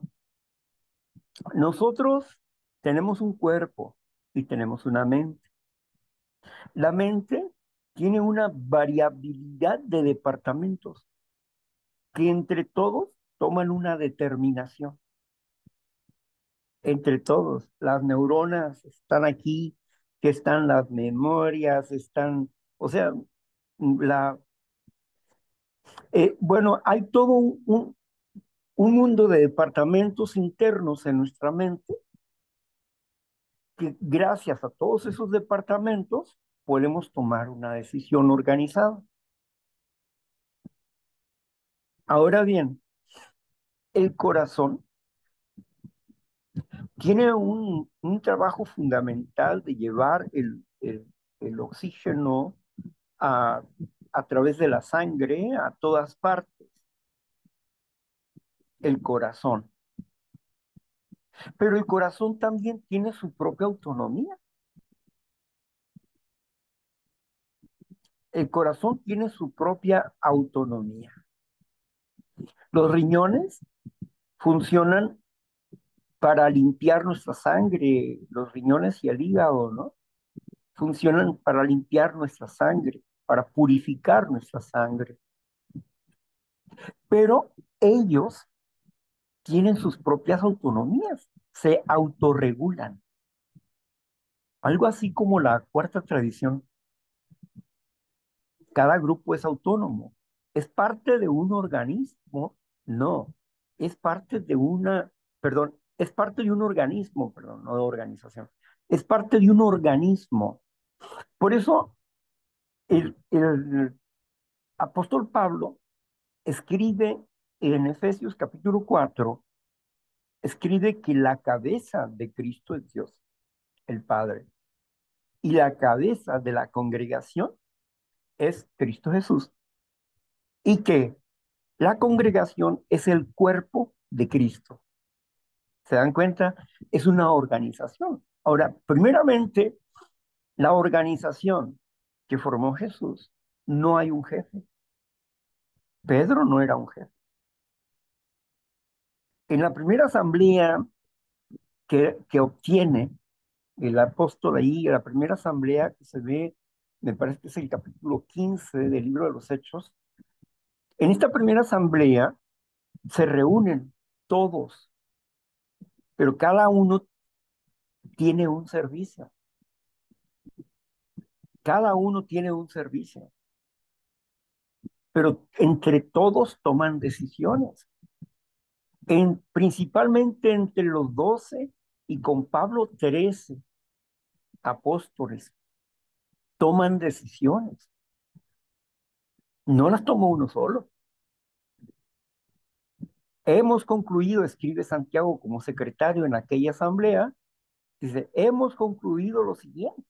nosotros tenemos un cuerpo y tenemos una mente. La mente tiene una variabilidad de departamentos que entre todos toman una determinación. Entre todos, las neuronas están aquí, que están las memorias, están, o sea, bueno, hay todo un mundo de departamentos internos en nuestra mente que gracias a todos esos departamentos podemos tomar una decisión organizada. Ahora bien, el corazón tiene un trabajo fundamental de llevar el oxígeno a, a través de la sangre a todas partes, el corazón. Pero el corazón también tiene su propia autonomía. El corazón tiene su propia autonomía. Los riñones funcionan para limpiar nuestra sangre, los riñones y el hígado, ¿no? Funcionan para limpiar nuestra sangre, para purificar nuestra sangre. Pero ellos tienen sus propias autonomías, se autorregulan. Algo así como la cuarta tradición. Cada grupo es autónomo. ¿Es parte de un organismo? No. Es parte de una, perdón, es parte de un organismo, perdón, no de organización. Es parte de un organismo. Por eso el apóstol Pablo escribe en Efesios capítulo 4, escribe que la cabeza de Cristo es Dios, el Padre, y la cabeza de la congregación es Cristo Jesús, y que la congregación es el cuerpo de Cristo. ¿Se dan cuenta? Es una organización. Ahora, primeramente, la organización que formó Jesús, no hay un jefe. Pedro no era un jefe. En la primera asamblea que obtiene el apóstol ahí, la primera asamblea que se ve, me parece que es el capítulo 15 del libro de los Hechos, en esta primera asamblea se reúnen todos, pero cada uno tiene un servicio. Cada uno tiene un servicio, pero entre todos toman decisiones. Principalmente entre los 12 y con Pablo 13 apóstoles toman decisiones. No las tomó uno solo. Hemos concluido, escribe Santiago como secretario en aquella asamblea, dice, hemos concluido lo siguiente,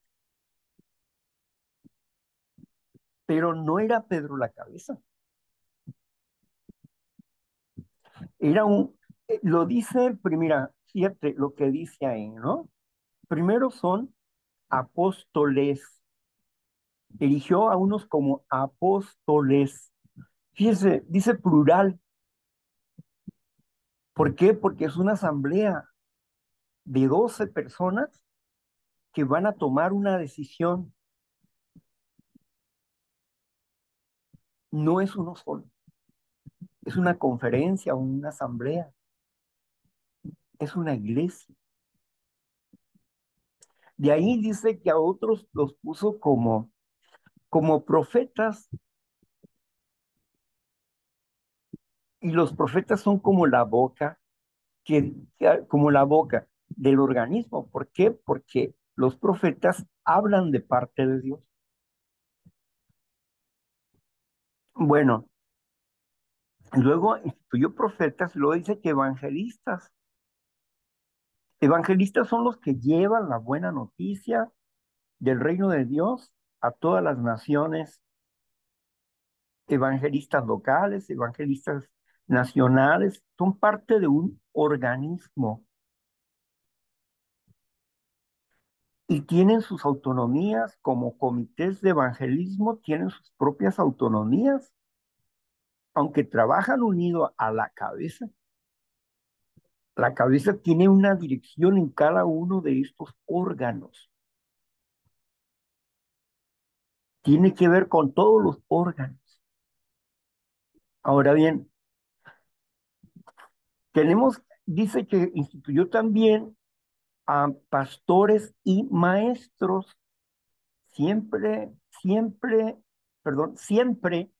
pero no era Pedro la cabeza, era lo dice, mira, fíjate lo que dice ahí, ¿no? Primero son apóstoles, eligió a unos como apóstoles, fíjese, dice plural, ¿por qué? Porque es una asamblea de 12 personas que van a tomar una decisión, no es uno solo. Es una conferencia, una asamblea, es una iglesia. De ahí dice que a otros los puso como profetas, y los profetas son como la boca, como la boca del organismo. ¿Por qué? Porque los profetas hablan de parte de Dios. Bueno, luego instituyó profetas, luego dice que evangelistas. Evangelistas son los que llevan la buena noticia del reino de Dios a todas las naciones, evangelistas locales, evangelistas nacionales, son parte de un organismo y tienen sus autonomías como comités de evangelismo, tienen sus propias autonomías, aunque trabajan unido a la cabeza. La cabeza tiene una dirección en cada uno de estos órganos. Tiene que ver con todos los órganos. Ahora bien, dice que instituyó también a pastores y maestros. Siempre, siempre, perdón, siempre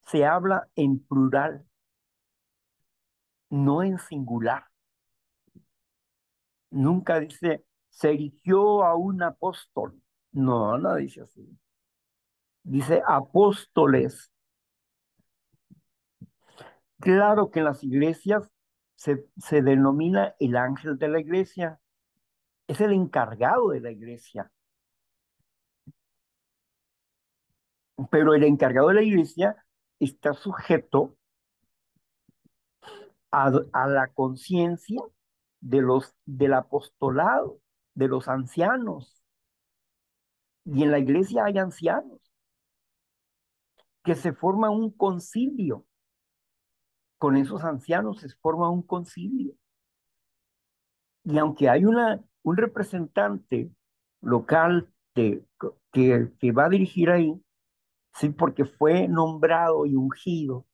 se habla en plural, no en singular. Nunca dice, se erigió a un apóstol. No, no dice así. Dice apóstoles. Claro que en las iglesias se denomina el ángel de la iglesia. Es el encargado de la iglesia. Pero el encargado de la iglesia está sujeto a la conciencia del apostolado, de los ancianos. Y en la iglesia hay ancianos que se forma un concilio. Con esos ancianos se forma un concilio. Y aunque hay un representante local que va a dirigir ahí, sí, porque fue nombrado y ungido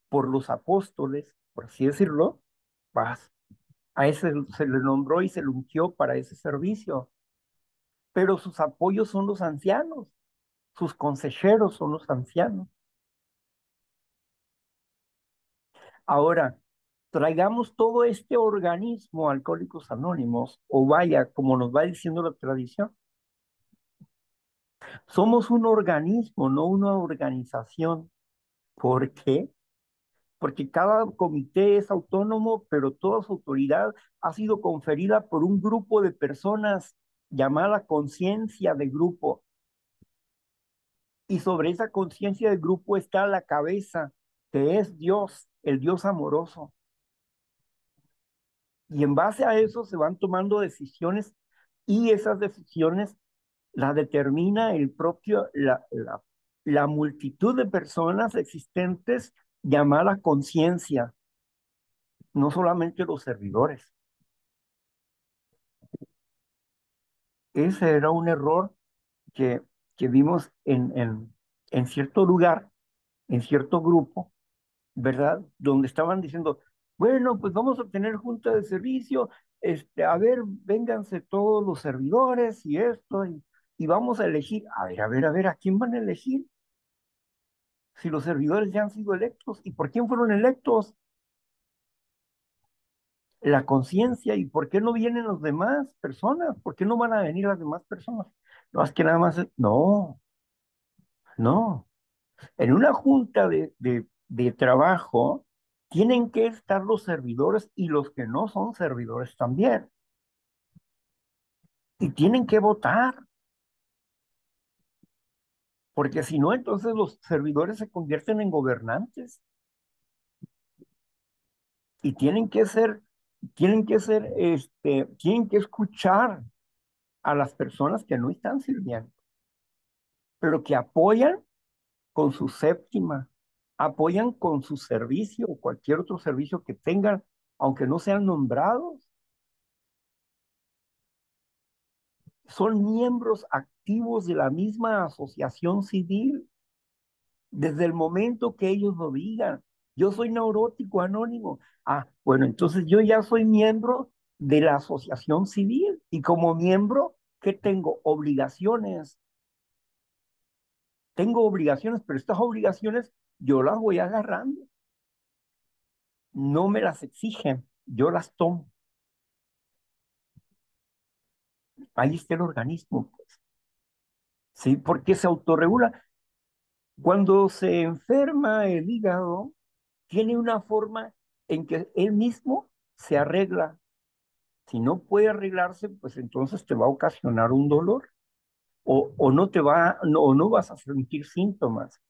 por los apóstoles, por así decirlo, pues, a ese se le nombró y se le ungió para ese servicio. Pero sus apoyos son los ancianos, sus consejeros son los ancianos. Ahora, traigamos todo este organismo Alcohólicos Anónimos, o vaya, como nos va diciendo la tradición. Somos un organismo, no una organización. ¿Por qué? Porque cada comité es autónomo, pero toda su autoridad ha sido conferida por un grupo de personas llamada conciencia de grupo. Y sobre esa conciencia de grupo está la cabeza, que es Dios, el Dios amoroso. Y en base a eso se van tomando decisiones y esas decisiones las determina la multitud de personas existentes llamada conciencia, no solamente los servidores. Ese era un error que, que vimos en cierto lugar, en cierto grupo, ¿verdad? Donde estaban diciendo, bueno, pues vamos a tener junta de servicio, a ver, vénganse todos los servidores y esto, y vamos a elegir, ¿a quién van a elegir? Si los servidores ya han sido electos, ¿y por quién fueron electos? La conciencia, ¿y por qué no vienen las demás personas? ¿Por qué no van a venir las demás personas? No, es que nada más, no, no. En una junta de trabajo tienen que estar los servidores y los que no son servidores también. Y tienen que votar, porque si no, entonces los servidores se convierten en gobernantes y tienen que escuchar a las personas que no están sirviendo, pero que apoyan con su séptima, apoyan con su servicio o cualquier otro servicio que tengan, aunque no sean nombrados. Son miembros activos de la misma asociación civil desde el momento que ellos lo digan. Yo soy neurótico anónimo. Ah, bueno, entonces yo ya soy miembro de la asociación civil y como miembro, ¿qué tengo? Obligaciones. Tengo obligaciones, pero estas obligaciones yo las voy agarrando. No me las exigen, yo las tomo. Ahí está el organismo, pues. ¿Sí? Porque se autorregula. Cuando se enferma el hígado, tiene una forma en que él mismo se arregla. Si no puede arreglarse, pues entonces te va a ocasionar un dolor o no te va, no, o no vas a sentir síntomas,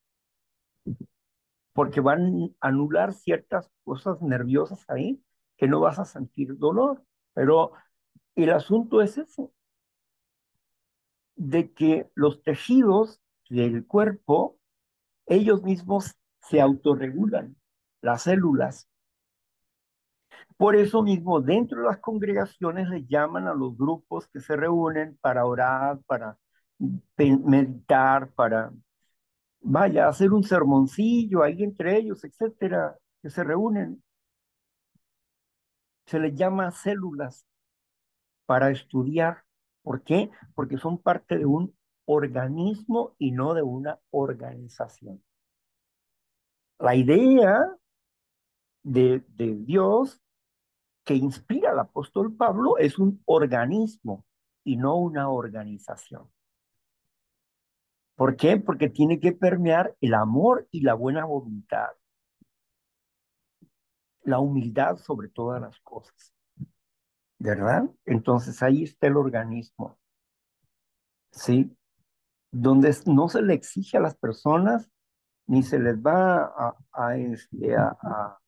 porque van a anular ciertas cosas nerviosas ahí que no vas a sentir dolor. Pero el asunto es ese, de que los tejidos del cuerpo, ellos mismos se autorregulan, las células. Por eso mismo, dentro de las congregaciones le llaman a los grupos que se reúnen para orar, para meditar, para, vaya, hacer un sermoncillo ahí entre ellos, etcétera, que se reúnen. Se les llama células para estudiar. ¿Por qué? Porque son parte de un organismo y no de una organización. La idea de Dios que inspira al apóstol Pablo es un organismo y no una organización. ¿Por qué? Porque tiene que permear el amor y la buena voluntad, la humildad sobre todas las cosas, ¿verdad? Entonces ahí está el organismo, ¿sí? Donde no se le exige a las personas ni se les va a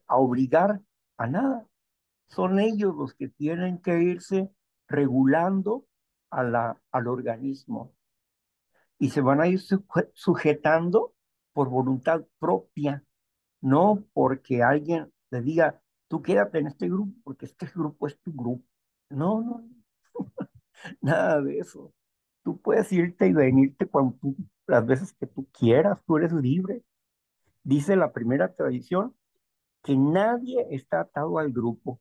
obligar a nada. Son ellos los que tienen que irse regulando al organismo y se van a ir sujetando por voluntad propia, no porque alguien le diga, tú quédate en este grupo porque este grupo es tu grupo. No, no, nada de eso. Tú puedes irte y venirte las veces que tú quieras, tú eres libre. Dice la primera tradición que nadie está atado al grupo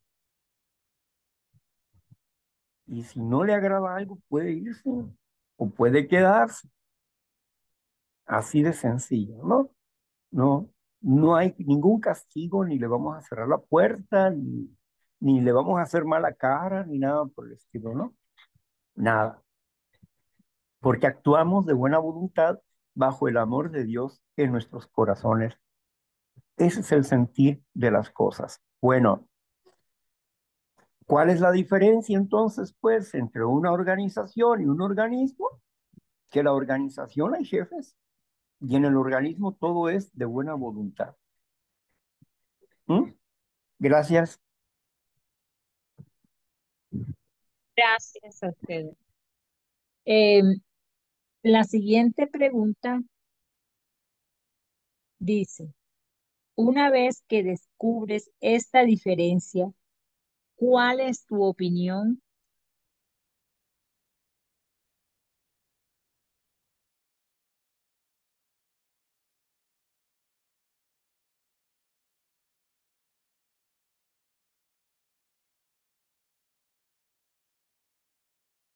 y si no le agrada algo puede irse o puede quedarse. Así de sencillo, ¿no? No, no hay ningún castigo, ni le vamos a cerrar la puerta, ni le vamos a hacer mala cara, ni nada por el estilo, ¿no? Nada, porque actuamos de buena voluntad bajo el amor de Dios en nuestros corazones. Ese es el sentir de las cosas. Bueno, ¿cuál es la diferencia entonces, pues, entre una organización y un organismo? Que la organización hay jefes y en el organismo todo es de buena voluntad. ¿Mm? Gracias. Gracias a ustedes. Eh, la siguiente pregunta dice, una vez que descubres esta diferencia, ¿cuál es tu opinión?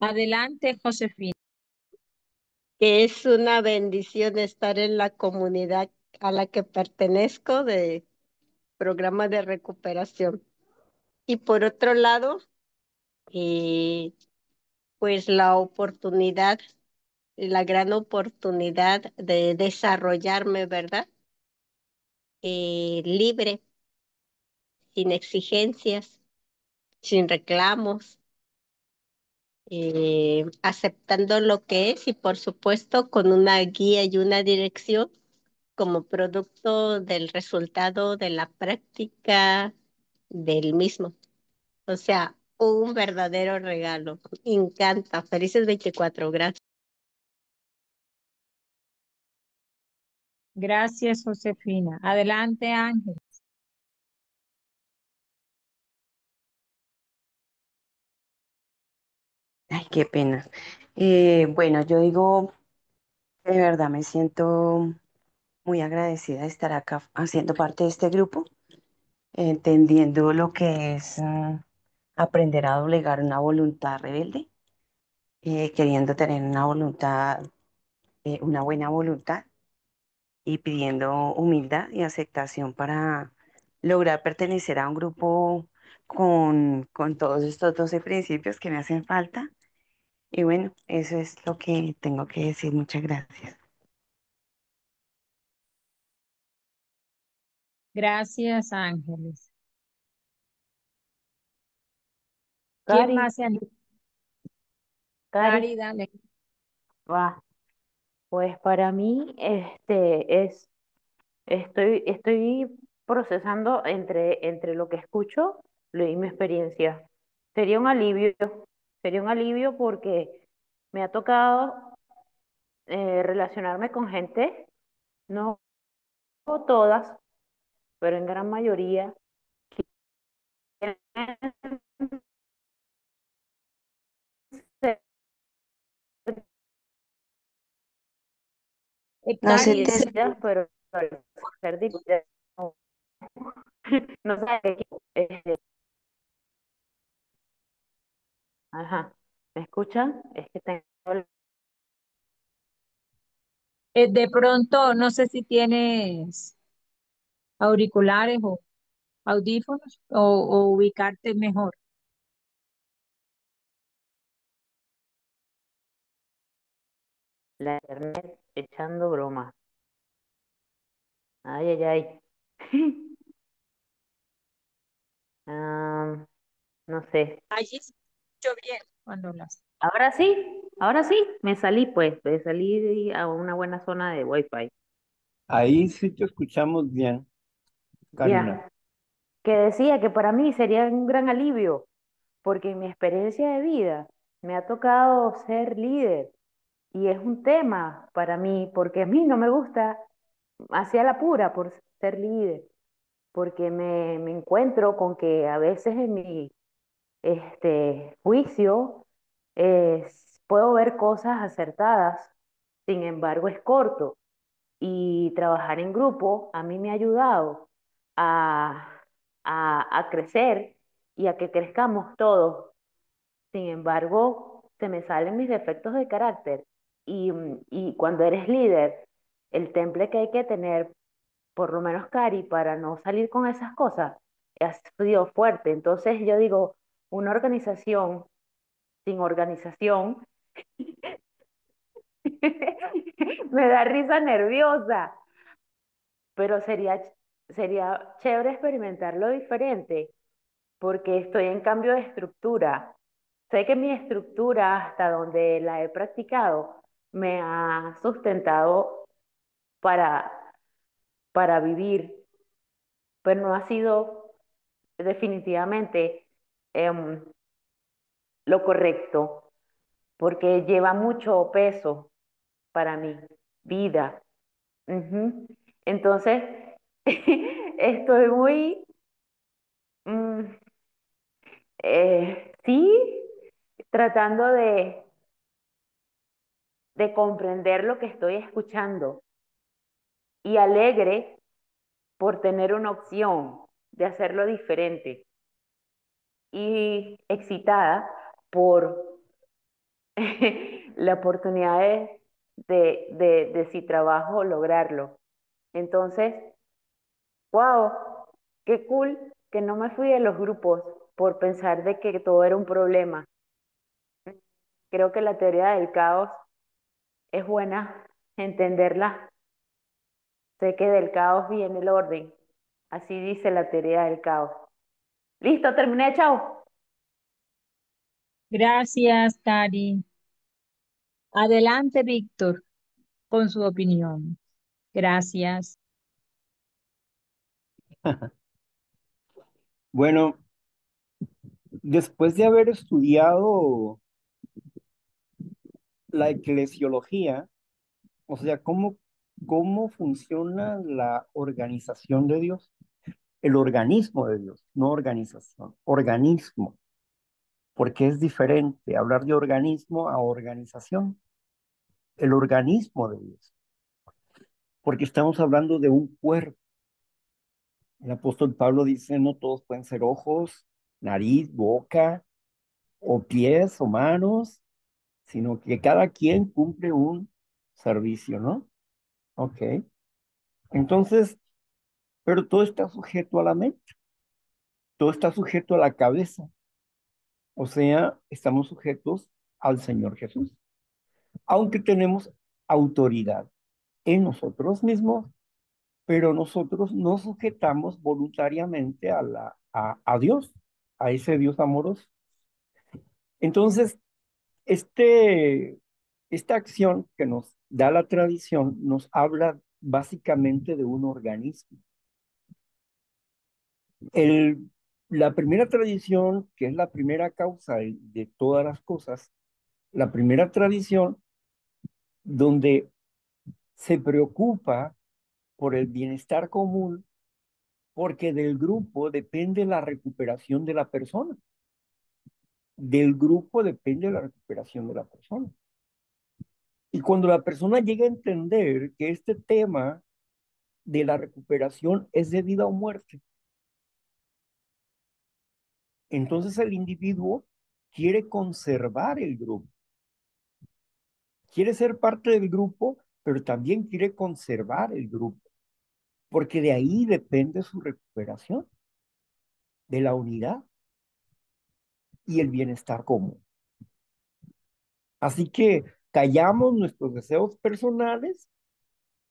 Adelante, Josefina. Que es una bendición estar en la comunidad a la que pertenezco de programas de recuperación. Y por otro lado, eh, pues la gran oportunidad de desarrollarme, ¿verdad? Libre, sin exigencias, sin reclamos, aceptando lo que es y por supuesto con una guía y una dirección como producto del resultado de la práctica del mismo. O sea, un verdadero regalo. Me encanta. Felices 24. Gracias. Gracias, Josefina. Adelante, Ángel. Ay, qué pena. Bueno, yo digo, de verdad me siento muy agradecida de estar acá haciendo parte de este grupo, entendiendo lo que es aprender a doblegar una voluntad rebelde, queriendo tener una voluntad, una buena voluntad y pidiendo humildad y aceptación para lograr pertenecer a un grupo con todos estos 12 principios que me hacen falta. Y bueno, eso es lo que tengo que decir. Muchas gracias. Gracias, Ángeles. ¿Quién Cari, más se anima? Cari, Cari, dale. va. Pues para mí, estoy procesando entre lo que escucho y mi experiencia. Sería un alivio, sería un alivio porque me ha tocado relacionarme con gente, no todas, pero en gran mayoría, que ser No se Cari, te... dirigidas, pero al ser dirigidas, no, no sé, ajá, ¿me escuchan? Es que tengo de pronto, no sé si tienes auriculares o audífonos o ubicarte mejor. la internet echando bromas. Ay, ay, ay. Ah, no sé. Allí se escuchó bien cuando las. Ahora sí, me salí a una buena zona de Wi-Fi. Ahí sí te escuchamos bien, Karina. Ya, que decía que para mí sería un gran alivio, porque en mi experiencia de vida me ha tocado ser líder y es un tema para mí, porque a mí no me gusta hacia la pura por ser líder, porque me encuentro con que a veces en mi juicio puedo ver cosas acertadas, sin embargo es corto y trabajar en grupo a mí me ha ayudado a, a crecer y a que crezcamos todos. Sin embargo, se me salen mis defectos de carácter y cuando eres líder, el temple que hay que tener, por lo menos Cari, para no salir con esas cosas, ha sido fuerte. Entonces yo digo, una organización sin organización me da risa nerviosa, pero sería chévere experimentarlo diferente, porque estoy en cambio de estructura. Sé que mi estructura, hasta donde la he practicado, me ha sustentado para, para vivir, pero no ha sido definitivamente em, lo correcto, porque lleva mucho peso para mí, vida. Ujú. Entonces, estoy muy, mm, sí, tratando de comprender lo que estoy escuchando y alegre por tener una opción de hacerlo diferente y excitada por la oportunidad de si trabajo lograrlo. Entonces, wow, qué cool que no me fui de los grupos por pensar de que todo era un problema. Creo que la teoría del caos es buena entenderla. Sé que del caos viene el orden. Así dice la teoría del caos. Listo, terminé, chao. Gracias, Cari. Adelante, Víctor, con su opinión. Gracias. Bueno, después de haber estudiado la eclesiología, o sea, cómo funciona la organización de Dios, el organismo de Dios, no organización, organismo, porque es diferente hablar de organismo a organización, el organismo de Dios, porque estamos hablando de un cuerpo. El apóstol Pablo dice, no todos pueden ser ojos, nariz, boca, o pies o manos, sino que cada quien cumple un servicio, ¿no? Ok. Entonces, pero todo está sujeto a la mente, todo está sujeto a la cabeza, o sea, estamos sujetos al Señor Jesús, aunque tenemos autoridad en nosotros mismos, pero nosotros nos sujetamos voluntariamente a Dios, a ese Dios amoroso. Entonces, este, esta acción que nos da la tradición nos habla básicamente de un organismo. El, la primera tradición, que es la primera causa de todas las cosas, la primera tradición donde se preocupa por el bienestar común, porque del grupo depende la recuperación de la persona. Del grupo depende la recuperación de la persona. Y cuando la persona llega a entender que este tema de la recuperación es de vida o muerte, entonces el individuo quiere conservar el grupo, quiere ser parte del grupo, pero también quiere conservar el grupo, porque de ahí depende su recuperación, de la unidad y el bienestar común. Así que callamos nuestros deseos personales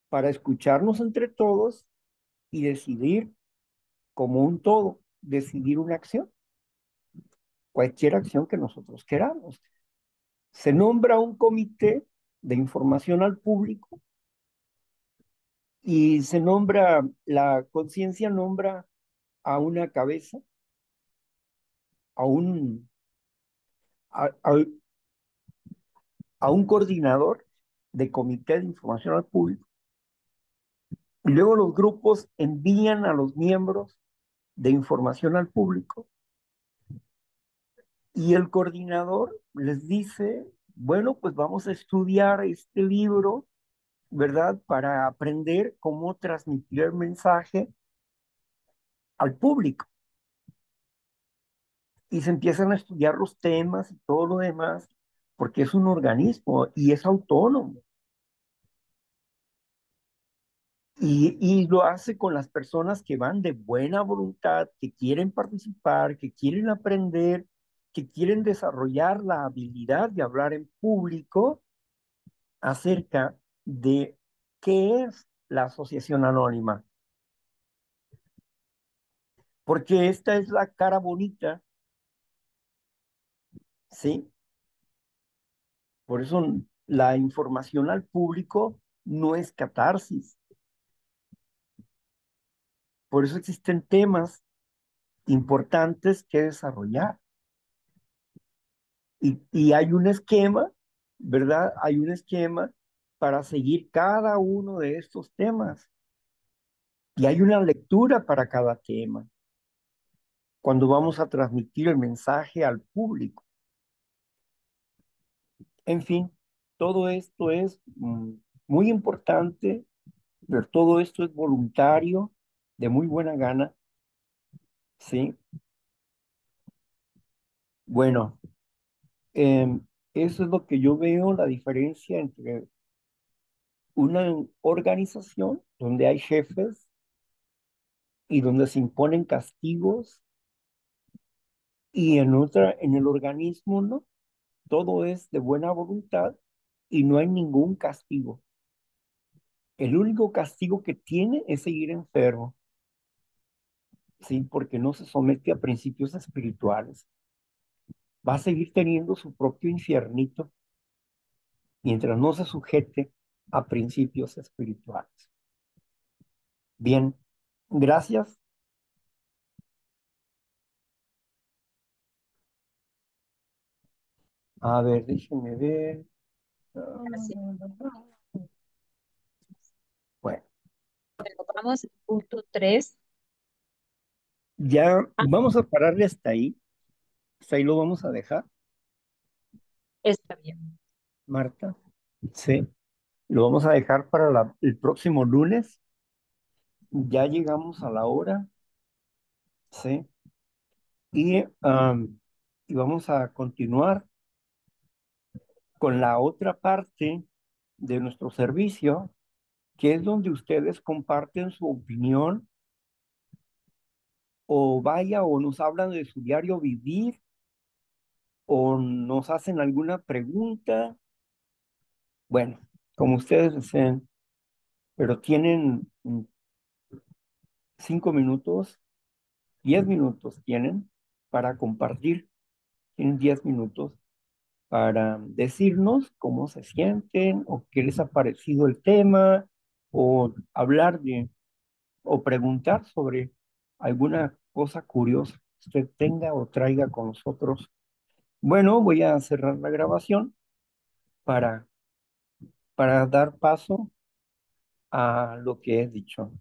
para escucharnos entre todos y decidir como un todo, decidir una acción, cualquier acción que nosotros queramos. Se nombra un comité de información al público y se nombra, la conciencia nombra a una cabeza, a un, a, a- a un coordinador de comité de información al público. Y luego los grupos envían a los miembros de información al público y el coordinador les dice, bueno, pues vamos a estudiar este libro, ¿verdad? Para aprender cómo transmitir el mensaje al público. Y se empiezan a estudiar los temas y todo lo demás, porque es un organismo y es autónomo. Y lo hace con las personas que van de buena voluntad, que quieren participar, que quieren aprender, que quieren desarrollar la habilidad de hablar en público acerca de qué es la asociación anónima. Porque esta es la cara bonita, ¿sí? Por eso la información al público no es catarsis. Por eso existen temas importantes que desarrollar. Y hay un esquema, ¿verdad? Hay un esquema para seguir cada uno de estos temas. Y hay una lectura para cada tema cuando vamos a transmitir el mensaje al público. En fin, todo esto es muy importante, pero todo esto es voluntario, de muy buena gana, ¿sí? Bueno, eso es lo que yo veo, la diferencia entre una organización donde hay jefes y donde se imponen castigos y en otra, en el organismo, ¿no? Todo es de buena voluntad y no hay ningún castigo. El único castigo que tiene es seguir enfermo, ¿sí? Porque no se somete a principios espirituales. Va a seguir teniendo su propio infiernito mientras no se sujete a principios espirituales. Bien, gracias. A ver, déjenme ver. Gracias. Bueno, Bueno, vamos al punto 3. ya vamos a pararle hasta ahí. Hasta ahí lo vamos a dejar, Está bien. Marta. Sí, lo vamos a dejar para el próximo lunes. Ya llegamos a la hora, ¿sí? Y vamos a continuar con la otra parte de nuestro servicio, que es donde ustedes comparten su opinión o vaya o nos hablan de su diario vivir o nos hacen alguna pregunta. Bueno, como ustedes deseen, pero tienen 5 minutos, 10 minutos tienen para compartir, tienen 10 minutos para decirnos cómo se sienten o qué les ha parecido el tema o hablar o preguntar sobre alguna cosa curiosa que usted tenga o traiga con nosotros. Bueno, voy a cerrar la grabación para, para dar paso a lo que he dicho.